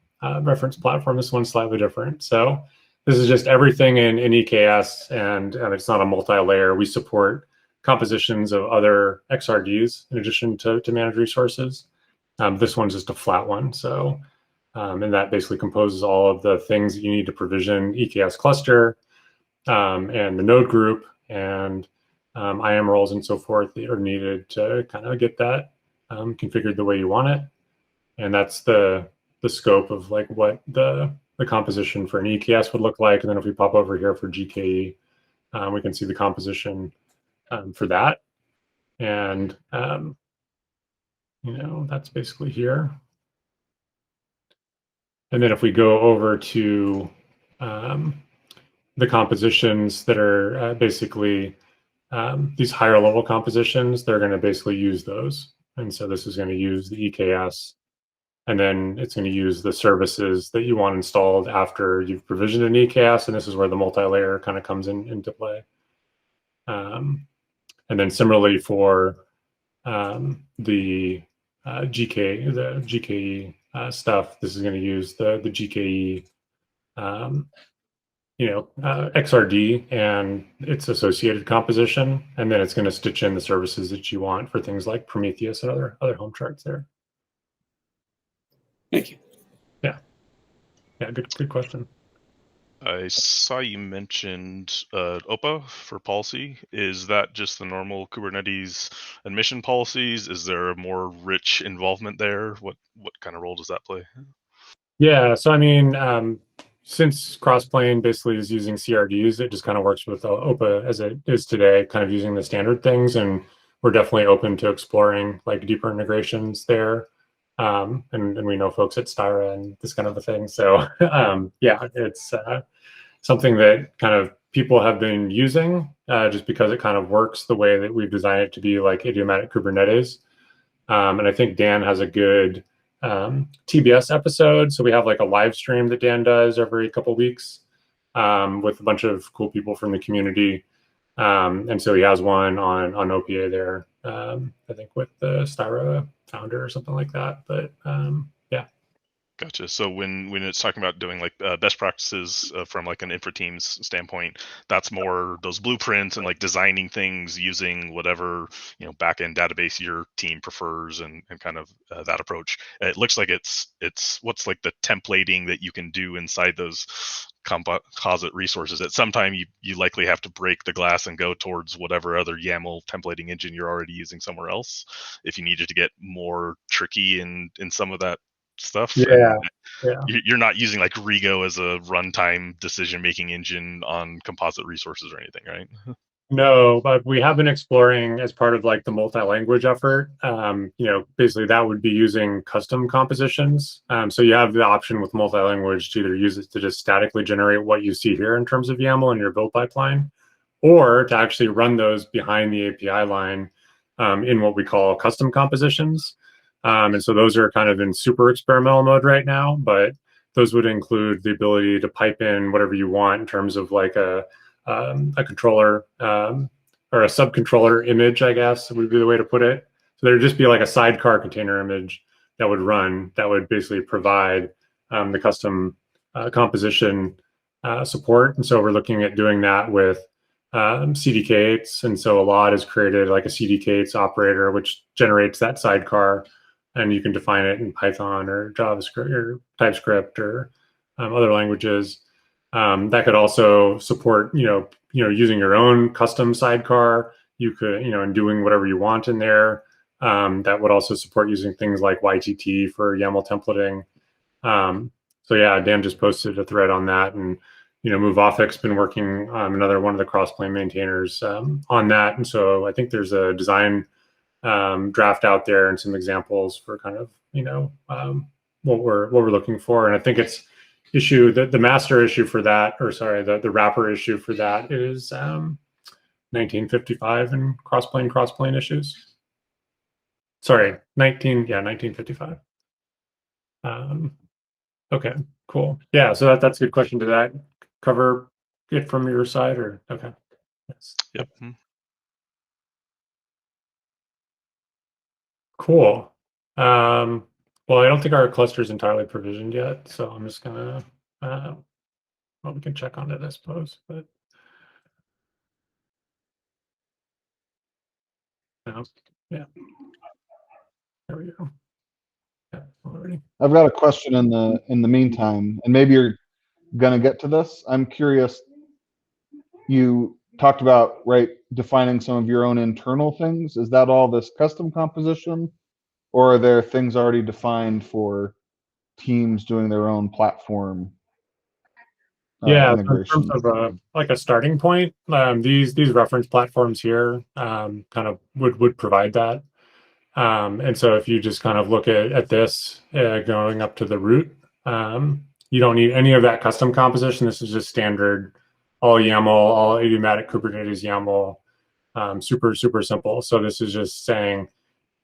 reference platform. This one's slightly different. So this is just everything in EKS, and it's not a multi-layer. We support compositions of other XRDs in addition to managed resources. This one's just a flat one. So. And that basically composes all of the things that you need to provision EKS cluster and the node group and IAM roles and so forth that are needed to kind of get that configured the way you want it. And that's the scope of like what the composition for an EKS would look like. And then if we pop over here for GKE, we can see the composition for that. And, that's basically here. And then if we go over to the compositions that are basically these higher level compositions, they're going to basically use those. And so this is going to use the EKS, and then it's going to use the services that you want installed after you've provisioned an EKS, and this is where the multi-layer kind of comes into play. And then similarly for the GKE stuff, this is going to use the GKE XRD and its associated composition, and then it's going to stitch in the services that you want for things like Prometheus and other home charts there. Thank you. Yeah, good question. I saw you mentioned OPA for policy. Is that just the normal Kubernetes admission policies? Is there a more rich involvement there? What kind of role does that play? Yeah, so I mean, since Crossplane basically is using CRDs, it just kind of works with OPA as it is today, kind of using the standard things, and we're definitely open to exploring like deeper integrations there. And we know folks at Styra and this kind of a thing. So yeah, it's something that kind of people have been using just because it kind of works the way that we've designed it to be, like idiomatic Kubernetes. And I think Dan has a good TBS episode. So we have like a live stream that Dan does every couple of weeks with a bunch of cool people from the community. And so he has one on OPA there, I think with the Styra founder or something like that. But yeah. Gotcha. So when it's talking about doing like best practices from like an infra team's standpoint, that's more those blueprints and like designing things using whatever backend database your team prefers and kind of that approach. It looks like it's what's like the templating that you can do inside those composite resources. At some time you likely have to break the glass and go towards whatever other YAML templating engine you're already using somewhere else if you needed to get more tricky in some of that stuff. Yeah. You're not using like Rego as a runtime decision-making engine on composite resources or anything, right? No, but we have been exploring as part of like the multi-language effort. Basically that would be using custom compositions. So you have the option with multi-language to either use it to just statically generate what you see here in terms of YAML in your build pipeline, or to actually run those behind the API line in what we call custom compositions. And so those are kind of in super experimental mode right now, but those would include the ability to pipe in whatever you want in terms of like a controller or a subcontroller image, I guess would be the way to put it. So there'd just be like a sidecar container image that would run, that would basically provide the custom composition support. And so we're looking at doing that with CDK8s. And so a lot has created like a CDK8s operator, which generates that sidecar. And you can define it in Python or JavaScript or TypeScript or other languages. That could also support, using your own custom sidecar. You could, and doing whatever you want in there. That would also support using things like YTT for YAML templating. So yeah, Dan just posted a thread on that, and MoveOffix's been working another one of the Crossplane maintainers on that. And so I think there's a design draft out there and some examples for kind of what we're looking for. And I think it's the master issue for that, or sorry, the wrapper issue for that is 1955 and crossplane issues. Sorry, 1955. Okay, cool. Yeah, so that's a good question. Did that cover it from your side, or okay? Yes. Yep. Cool. Well, I don't think our cluster is entirely provisioned yet, so I'm just gonna, well, we can check on it, I suppose, but no, yeah. There we go. Yeah, already. I've got a question in the meantime, and maybe you're gonna get to this. I'm curious. You talked about defining some of your own internal things. Is that all this custom composition, or are there things already defined for teams doing their own platform? Yeah, in terms of like a starting point, these reference platforms here kind of would provide that. And so if you just kind of look at this going up to the root, you don't need any of that custom composition. This is just standard, all YAML, all idiomatic Kubernetes YAML, super simple. So this is just saying,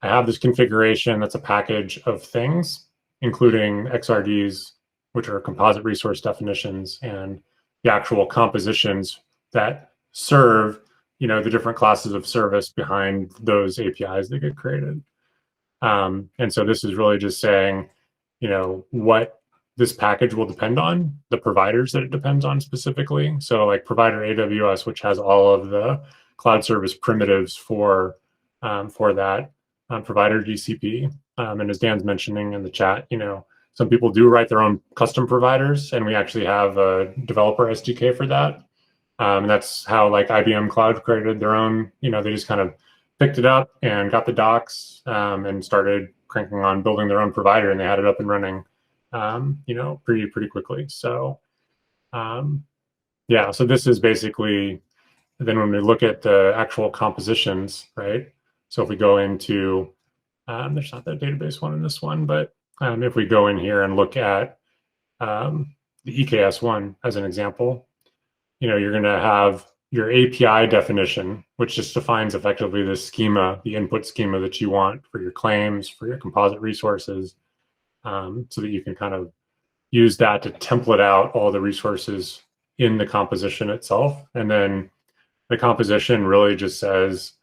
I have this configuration that's a package of things, including XRDs, which are composite resource definitions, and the actual compositions that serve, the different classes of service behind those APIs that get created. And so this is really just saying, what this package will depend on, the providers that it depends on specifically. So like provider AWS, which has all of the cloud service primitives for that, provider GCP. And as Dan's mentioning in the chat, some people do write their own custom providers, and we actually have a developer SDK for that. And that's how like IBM Cloud created their own, they just kind of picked it up and got the docs and started cranking on building their own provider, and they had it up and running, pretty quickly. So, yeah, so this is basically, then when we look at the actual compositions, right? So if we go into, there's not that database one in this one, but if we go in here and look at the EKS one as an example, you're going to have your API definition, which just defines effectively the schema, the input schema that you want for your claims, for your composite resources, so that you can kind of use that to template out all the resources in the composition itself. And then the composition really just says,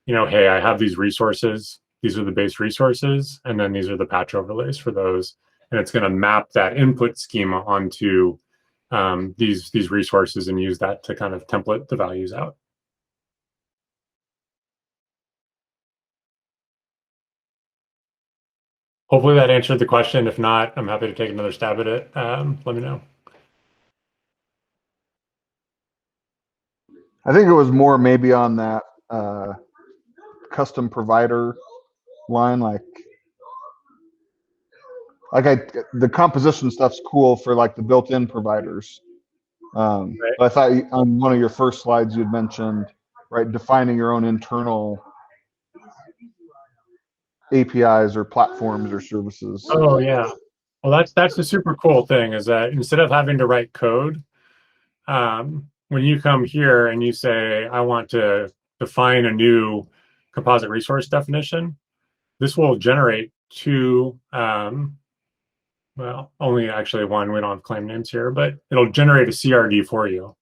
hey, I have these resources. These are the base resources, and then these are the patch overlays for those. And it's going to map that input schema onto these resources and use that to kind of template the values out. Hopefully that answered the question. If not, I'm happy to take another stab at it. Let me know. I think it was more maybe on that custom provider line, the composition stuff's cool for like the built-in providers. Right. But I thought on one of your first slides you'd mentioned, right, defining your own internal APIs or platforms or services. Oh yeah, well that's the super cool thing, is that instead of having to write code, when you come here and you say, I want to define a new composite resource definition, this will generate two, well, only actually one, we don't have claim names here, but it'll generate a CRD for you,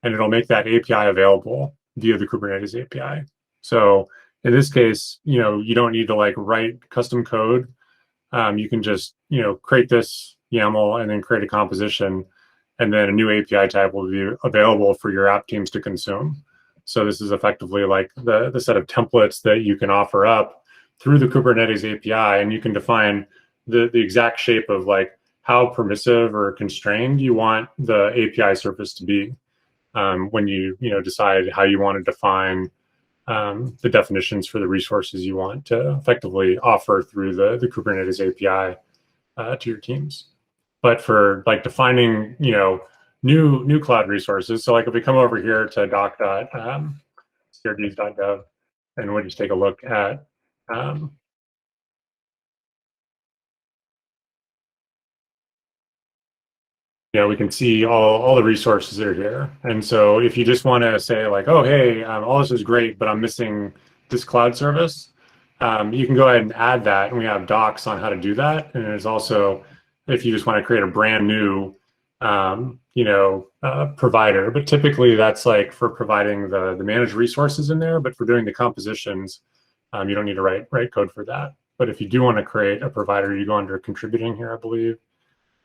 and it'll make that API available via the Kubernetes API. So in this case, you don't need to like write custom code. You can just, create this YAML and then create a composition, and then a new API type will be available for your app teams to consume. So this is effectively like the set of templates that you can offer up through the Kubernetes API, and you can define the exact shape of like how permissive or constrained you want the API surface to be when you decide how you want to define the definitions for the resources you want to effectively offer through the Kubernetes API to your teams. But for like defining new cloud resources, so like if we come over here to doc.crds.gov and we'll just take a look at we can see all the resources that are here. And so if you just want to say like, oh, hey, all this is great, but I'm missing this cloud service, you can go ahead and add that. And we have docs on how to do that. And there's also, if you just want to create a brand new, provider, but typically that's like for providing the managed resources in there, but for doing the compositions, you don't need to write code for that. But if you do want to create a provider, you go under contributing here, I believe.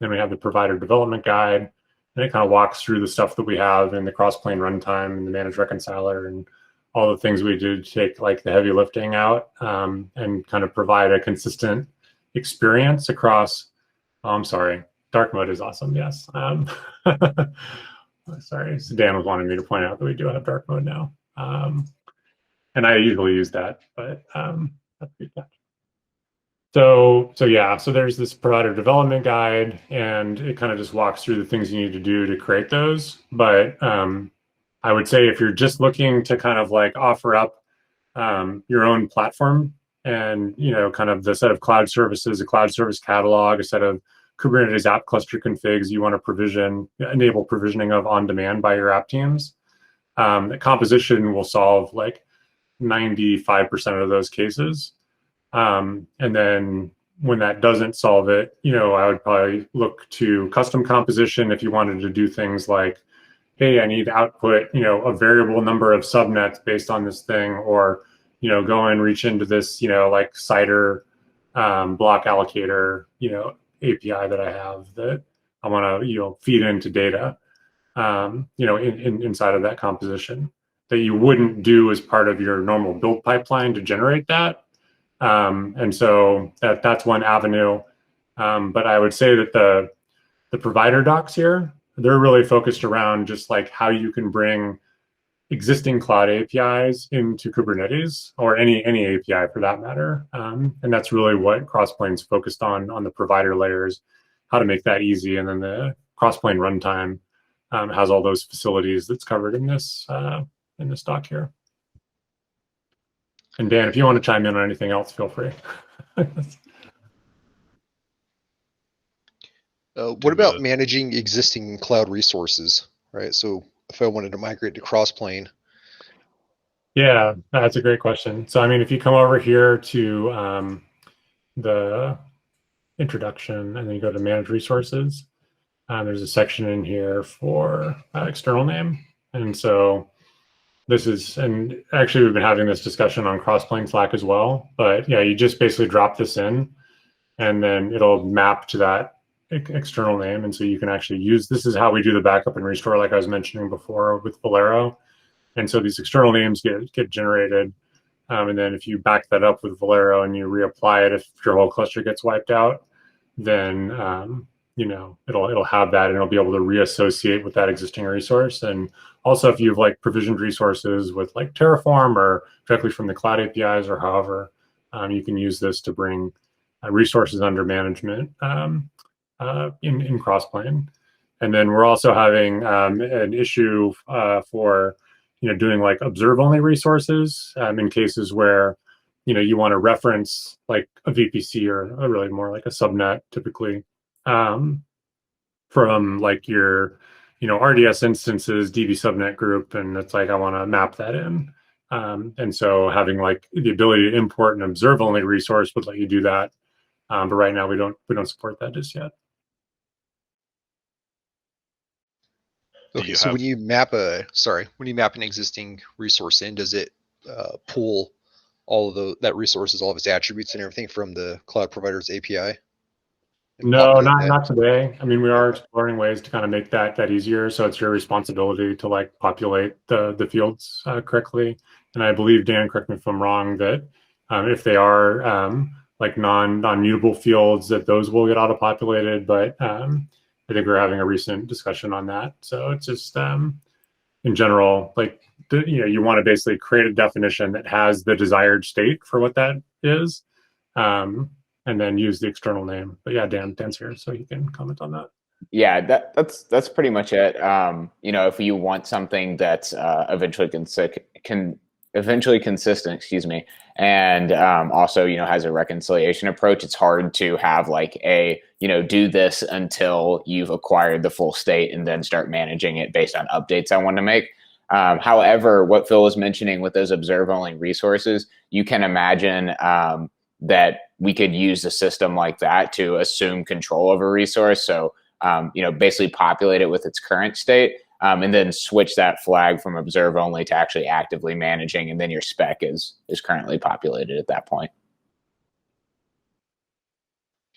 Then we have the provider development guide, and it kind of walks through the stuff that we have in the Crossplane runtime and the managed reconciler and all the things we do to take like the heavy lifting out and kind of provide a consistent experience across. Oh, I'm sorry. Dark mode is awesome. Yes. Sorry. So Dan was wanting me to point out that we do have dark mode now. And I usually use that, but that's good. So yeah, so there's this provider development guide, and it kind of just walks through the things you need to do to create those. But I would say if you're just looking to kind of like offer up your own platform and, kind of the set of cloud services, a cloud service catalog, a set of Kubernetes app cluster configs you want to enable provisioning of on demand by your app teams, the composition will solve like 95% of those cases. And then when that doesn't solve it, I would probably look to custom composition if you wanted to do things like, hey, I need to output, a variable number of subnets based on this thing, or, go and reach into this, like CIDR block allocator, API that I have that I want to feed into data, inside of that composition that you wouldn't do as part of your normal build pipeline to generate that. And so that's one avenue. But I would say that the provider docs here, they're really focused around just like how you can bring existing cloud APIs into Kubernetes, or any API for that matter. And that's really what Crossplane's focused on the provider layers, how to make that easy. And then the Crossplane runtime has all those facilities that's covered in this doc here. And Dan, if you want to chime in on anything else, feel free. What about managing existing cloud resources, right? So if I wanted to migrate to Crossplane. Yeah, that's a great question. So, I mean, if you come over here to the introduction and then you go to manage resources, there's a section in here for external name. And so this is, and actually we've been having this discussion on Crossplane Slack as well, but yeah, you just basically drop this in and then it'll map to that external name. And so you can actually use, this is how we do the backup and restore, like I was mentioning before with Valero. And so these external names get generated. And then if you back that up with Valero and you reapply it, if your whole cluster gets wiped out, then it'll have that and it'll be able to reassociate with that existing resource. And also if you've like provisioned resources with like Terraform or directly from the cloud APIs or however, you can use this to bring resources under management in Crossplane. And then we're also having an issue for doing like observe only resources in cases where you want to reference like a VPC or really more like a subnet typically from like your RDS instances DB subnet group, and it's like I want to map that in. And so having like the ability to import an observe only resource would let you do that. But right now we don't support that just yet. Okay, so when you map an existing resource in, does it pull all of that resources, all of its attributes and everything from the cloud provider's API? No, not today. I mean, we are exploring ways to kind of make that easier. So it's your responsibility to like populate the fields correctly. And I believe, Dan, correct me if I'm wrong, that if they are like non-mutable fields, that those will get auto-populated. But I think we're having a recent discussion on that. So it's just in general, like you want to basically create a definition that has the desired state for what that is. And then use the external name. But yeah, Dan's here, so he can comment on that. Yeah, that's pretty much it. If you want something that's eventually consistent, and also has a reconciliation approach, it's hard to have like a do this until you've acquired the full state and then start managing it based on updates I want to make. However, what Phil was mentioning with those observe only resources, you can imagine that we could use a system like that to assume control of a resource. So, basically populate it with its current state, and then switch that flag from observe only to actually actively managing. And then your spec is currently populated at that point.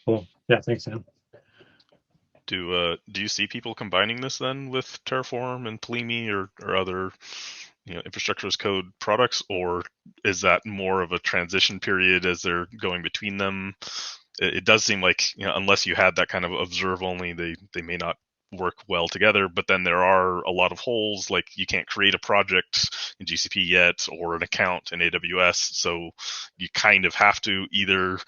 Cool. Yeah, thanks, Sam. Do you see people combining this then with Terraform and Pulumi or other infrastructure as code products, or is that more of a transition period as they're going between them? It does seem like unless you had that kind of observe only, they may not work well together. But then there are a lot of holes, like you can't create a project in GCP yet or an account in AWS, so you kind of have to either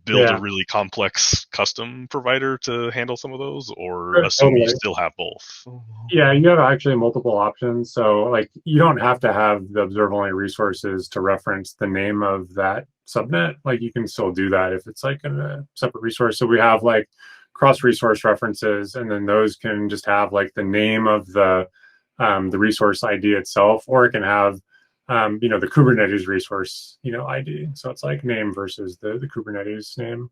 build a really complex custom provider to handle some of those, or assume you still have both. Yeah, you have actually multiple options. So like you don't have to have the observe only resources to reference the name of that subnet. Like you can still do that if it's like in a separate resource. So we have like cross-resource references, and then those can just have like the name of the resource ID itself, or it can have the Kubernetes resource ID. So it's like name versus the Kubernetes name.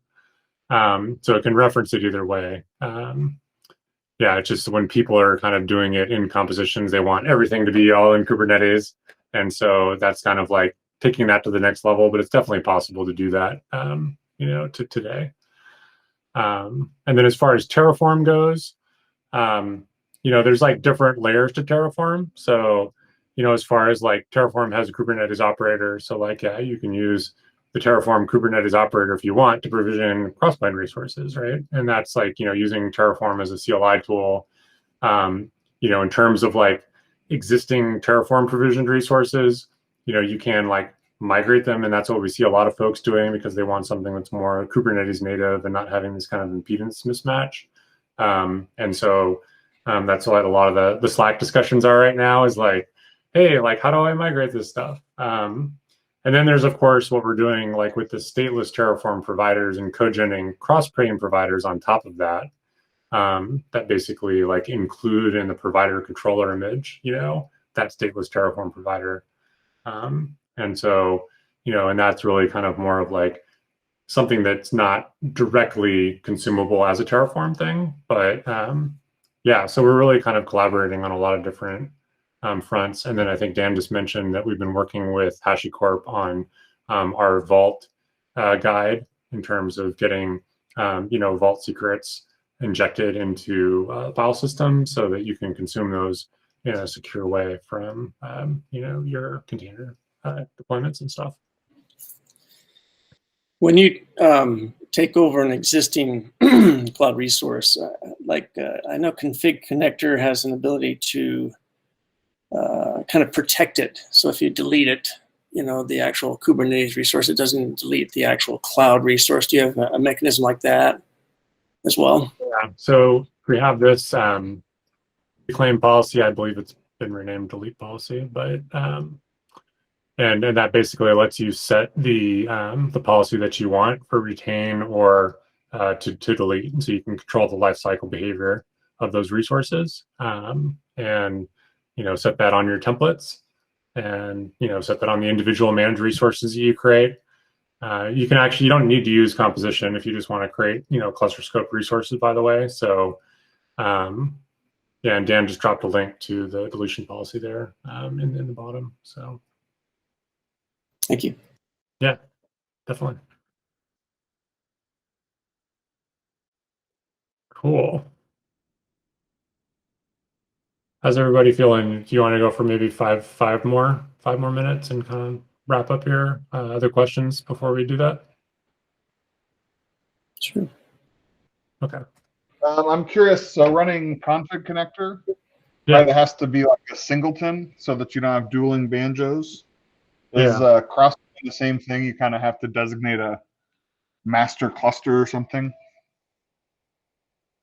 So it can reference it either way. It's just when people are kind of doing it in compositions, they want everything to be all in Kubernetes, and so that's kind of like taking that to the next level. But it's definitely possible to do that, today. And then as far as Terraform goes, there's like different layers to Terraform. So, as far as like Terraform has a Kubernetes operator. So like, yeah, you can use the Terraform Kubernetes operator if you want to provision Crossplane resources, right? And that's like, using Terraform as a CLI tool. In terms of like existing Terraform provisioned resources, you can like migrate them, and that's what we see a lot of folks doing because they want something that's more Kubernetes native and not having this kind of impedance mismatch. And so that's what a lot of the Slack discussions are right now is like, hey, like, how do I migrate this stuff? And then there's, of course, what we're doing like with the stateless Terraform providers and cogening Crossplane providers on top of that, that basically like include in the provider controller image, that stateless Terraform provider. And so, and that's really kind of more of like something that's not directly consumable as a Terraform thing, but yeah, so we're really kind of collaborating on a lot of different fronts. And then I think Dan just mentioned that we've been working with HashiCorp on our Vault guide in terms of getting, Vault secrets injected into file systems so that you can consume those in a secure way from, your container deployments and stuff. When you take over an existing cloud resource, I know Config Connector has an ability to kind of protect it. So if you delete it, the actual Kubernetes resource, it doesn't delete the actual cloud resource. Do you have a mechanism like that as well? Yeah. So we have this reclaim policy. I believe it's been renamed delete policy, but and that basically lets you set the policy that you want for retain or to delete, and so you can control the lifecycle behavior of those resources, and set that on your templates, and set that on the individual managed resources that you create. You don't need to use composition if you just want to create cluster scope resources, by the way. So yeah, and Dan just dropped a link to the deletion policy there in the bottom. So thank you. Yeah, definitely. Cool. How's everybody feeling? Do you want to go for maybe five more minutes and kind of wrap up here? Other questions before we do that? Sure. Okay. I'm curious, running config connector, Yeah. It has to be like a singleton so that you don't have dueling banjos. Is Yeah. Crossplane the same thing? You kind of have to designate a master cluster or something?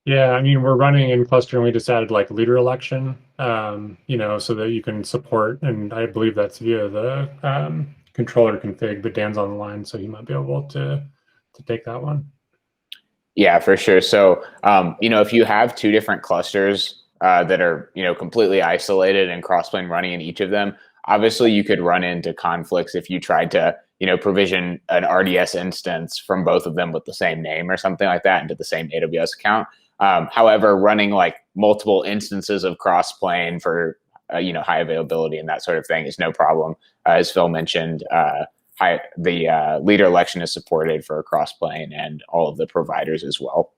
Yeah, I mean, we're running in cluster and we just added like leader election, so that you can support, and I believe that's via the controller config, but Dan's on the line, so he might be able to take that one. Yeah, for sure. So, if you have two different clusters that are, completely isolated and Crossplane running in each of them, obviously you could run into conflicts if you tried to, provision an RDS instance from both of them with the same name or something like that into the same AWS account. However, running like multiple instances of Crossplane for, high availability and that sort of thing is no problem. As Phil mentioned, the leader election is supported for Crossplane and all of the providers as well.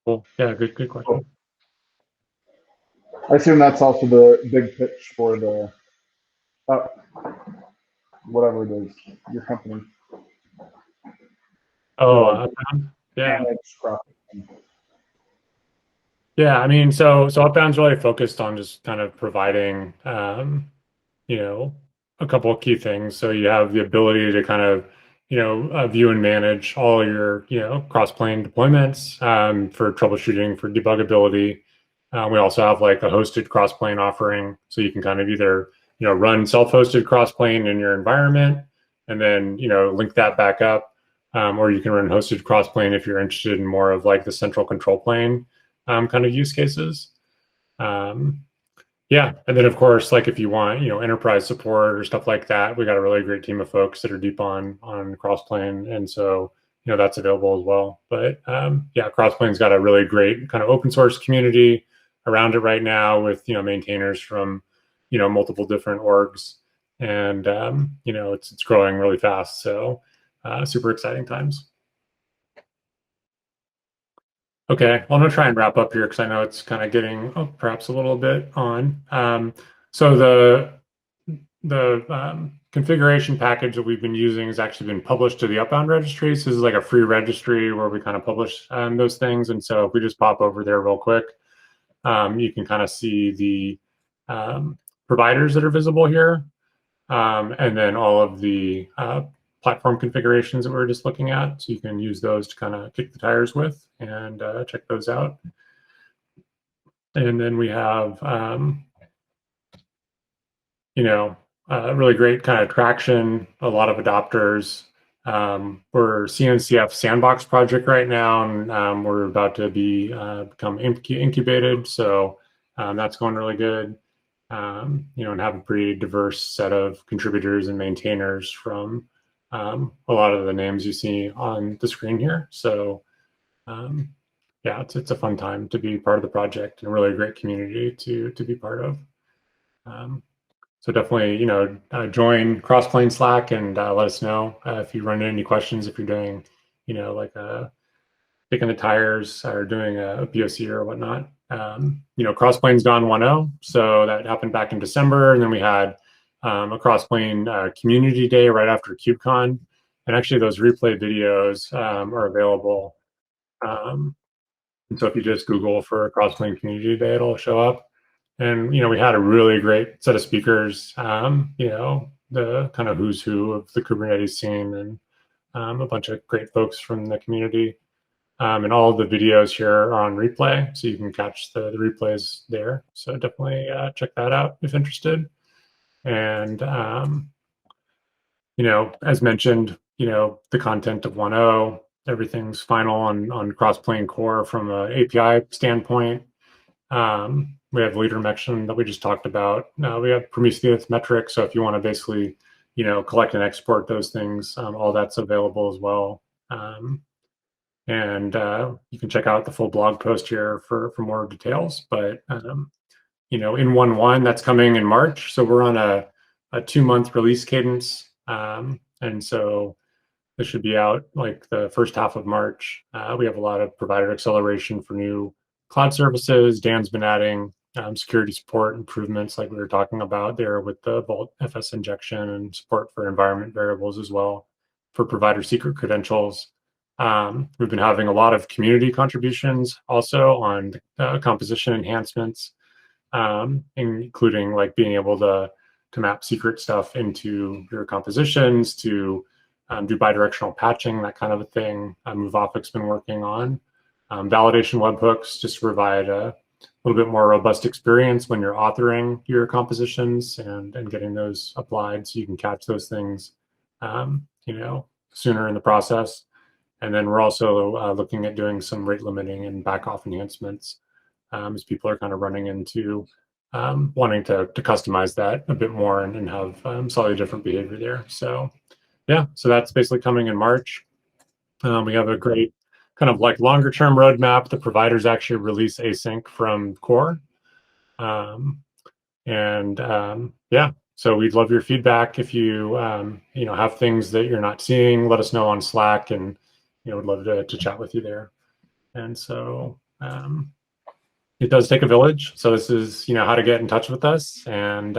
Cool. Yeah, good question. I assume that's also the big pitch for the whatever it is, your company. Oh, yeah. Yeah, I mean, so Upbound's really focused on just kind of providing, a couple of key things. So you have the ability to kind of, view and manage all your, Crossplane deployments for troubleshooting, for debugability. We also have like a hosted Crossplane offering, so you can kind of either, run self-hosted Crossplane in your environment and then, link that back up, or you can run hosted Crossplane if you're interested in more of like the central control plane kind of use cases. Yeah, and then of course, like if you want, enterprise support or stuff like that, we got a really great team of folks that are deep on Crossplane, and so that's available as well. But yeah, Crossplane's got a really great kind of open source community around it right now with maintainers from multiple different orgs, and it's growing really fast. So super exciting times. Okay, well, I'm gonna try and wrap up here because I know it's kind of getting perhaps a little bit on. So the configuration package that we've been using has actually been published to the Upbound registry. So this is like a free registry where we kind of publish those things. And so if we just pop over there real quick, you can kind of see the providers that are visible here, and then all of the platform configurations that we were just looking at. So you can use those to kind of kick the tires with and check those out. And then we have, really great kind of traction, a lot of adopters. We're CNCF sandbox project right now, and we're about to become incubated. So that's going really good. And have a pretty diverse set of contributors and maintainers from a lot of the names you see on the screen here. So yeah, it's a fun time to be part of the project and a really great community to be part of. So definitely, join Crossplane Slack and let us know if you run into any questions, if you're doing, like kicking the tires or doing a POC or whatnot. Crossplane's gone 1.0, so that happened back in December, and then we had a Crossplane community day right after KubeCon, and actually those replay videos are available. And so if you just Google for Crossplane community day, it'll show up. And we had a really great set of speakers. The kind of who's who of the Kubernetes scene, and a bunch of great folks from the community. And all of the videos here are on replay, so you can catch the replays there. So definitely check that out if interested. And as mentioned, the content of 1.0, everything's final on Crossplane Core from an API standpoint. We have leader metrics that we just talked about. We have Prometheus metrics, so if you want to basically, collect and export those things, all that's available as well. And you can check out the full blog post here for more details. But in 1.1, that's coming in March, so we're on a 2-month release cadence, and so this should be out like the first half of March. We have a lot of provider acceleration for new cloud services. Dan's been adding security support improvements like we were talking about there with the Vault FS injection, and support for environment variables as well for provider secret credentials. We've been having a lot of community contributions also on composition enhancements, including like being able to map secret stuff into your compositions, to do bidirectional patching, that kind of a thing. MoveOffic's been working on validation webhooks just to provide a little bit more robust experience when you're authoring your compositions and getting those applied, so you can catch those things, sooner in the process. And then we're also looking at doing some rate limiting and back off enhancements as people are kind of running into wanting to customize that a bit more and have slightly different behavior there. So yeah, so that's basically coming in March. We have a great kind of like longer term roadmap. The providers actually release async from core. Yeah, so we'd love your feedback. If you have things that you're not seeing, let us know on Slack, and would love to chat with you there. And so it does take a village. So this is how to get in touch with us, and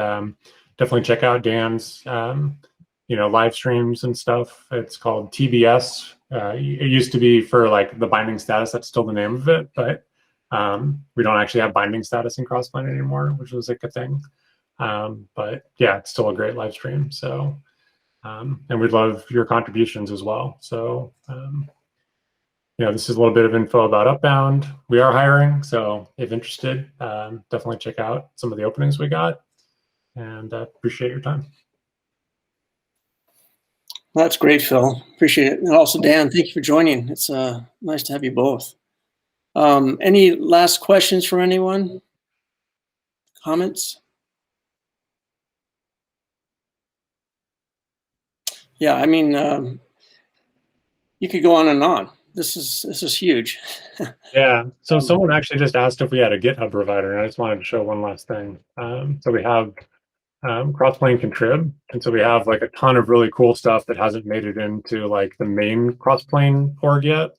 definitely check out Dan's live streams and stuff. It's called TBS. It used to be for like the binding status. That's still the name of it, but we don't actually have binding status in Crossplane anymore, which was like a thing. But yeah, it's still a great live stream. So and we'd love your contributions as well. So this is a little bit of info about Upbound. We are hiring, so if interested, definitely check out some of the openings we got, and appreciate your time. That's great, Phil. Appreciate it. And also, Dan, thank you for joining. It's nice to have you both. Any last questions from anyone? Comments? Yeah, I mean, you could go on and on. This is huge. Yeah. So someone actually just asked if we had a GitHub provider, and I just wanted to show one last thing. So we have Crossplane contrib, and so we have like a ton of really cool stuff that hasn't made it into like the main Crossplane org yet.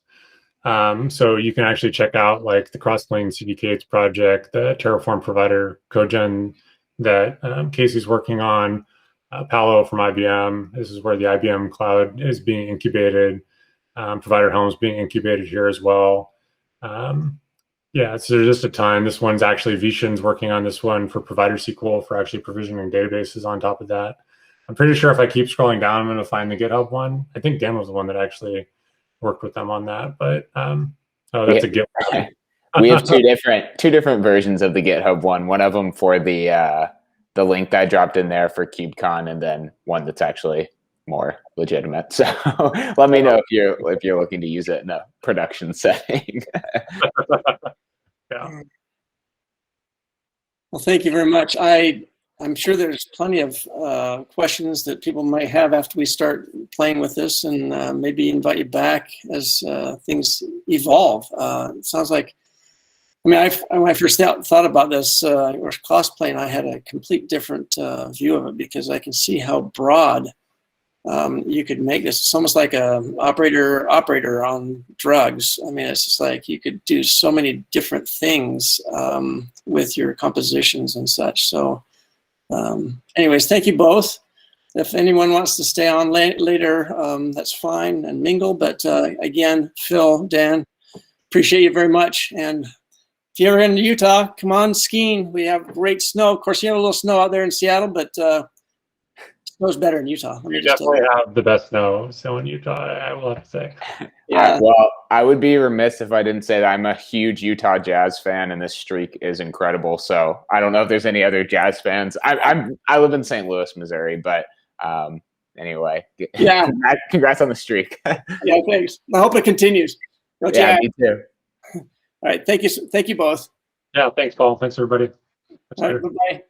So you can actually check out like the Crossplane CDKs project, the Terraform provider cogen that Casey's working on, Palo from IBM. This is where the IBM cloud is being incubated. Provider Helm's being incubated here as well. Yeah, so there's just a ton. This one's actually Vishen's working on this one for Provider SQL for actually provisioning databases on top of that. I'm pretty sure if I keep scrolling down, I'm going to find the GitHub one. I think Dan was the one that actually worked with them on that, but oh, that's a GitHub. We have two different versions of the GitHub one. One of them for the link that I dropped in there for KubeCon, and then one that's actually more legitimate. So let me know if you're looking to use it in a production setting. Yeah. Well, thank you very much. I'm sure there's plenty of questions that people might have after we start playing with this, and maybe invite you back as things evolve. It sounds like, I mean, when I first thought about this, or Crossplane, I had a complete different view of it, because I can see how broad you could make this. It's almost like a operator on drugs. I mean, it's just like you could do so many different things with your compositions and such. So anyways, thank you both. If anyone wants to stay on later, that's fine, and mingle. But again, Phil, Dan, appreciate you very much. And if you're in Utah, come on skiing. We have great snow. Of course, you have a little snow out there in Seattle, but snow's better in Utah. You definitely have the best snow in Utah, I will have to say. Yeah. Well, I would be remiss if I didn't say that I'm a huge Utah Jazz fan, and this streak is incredible. So I don't know if there's any other Jazz fans. I live in St. Louis, Missouri, but anyway, yeah, congrats on the streak. Yeah, thanks. I hope it continues. Okay. Yeah, me too. All right, thank you both. Yeah, thanks, Paul. Thanks, everybody. All right, bye-bye.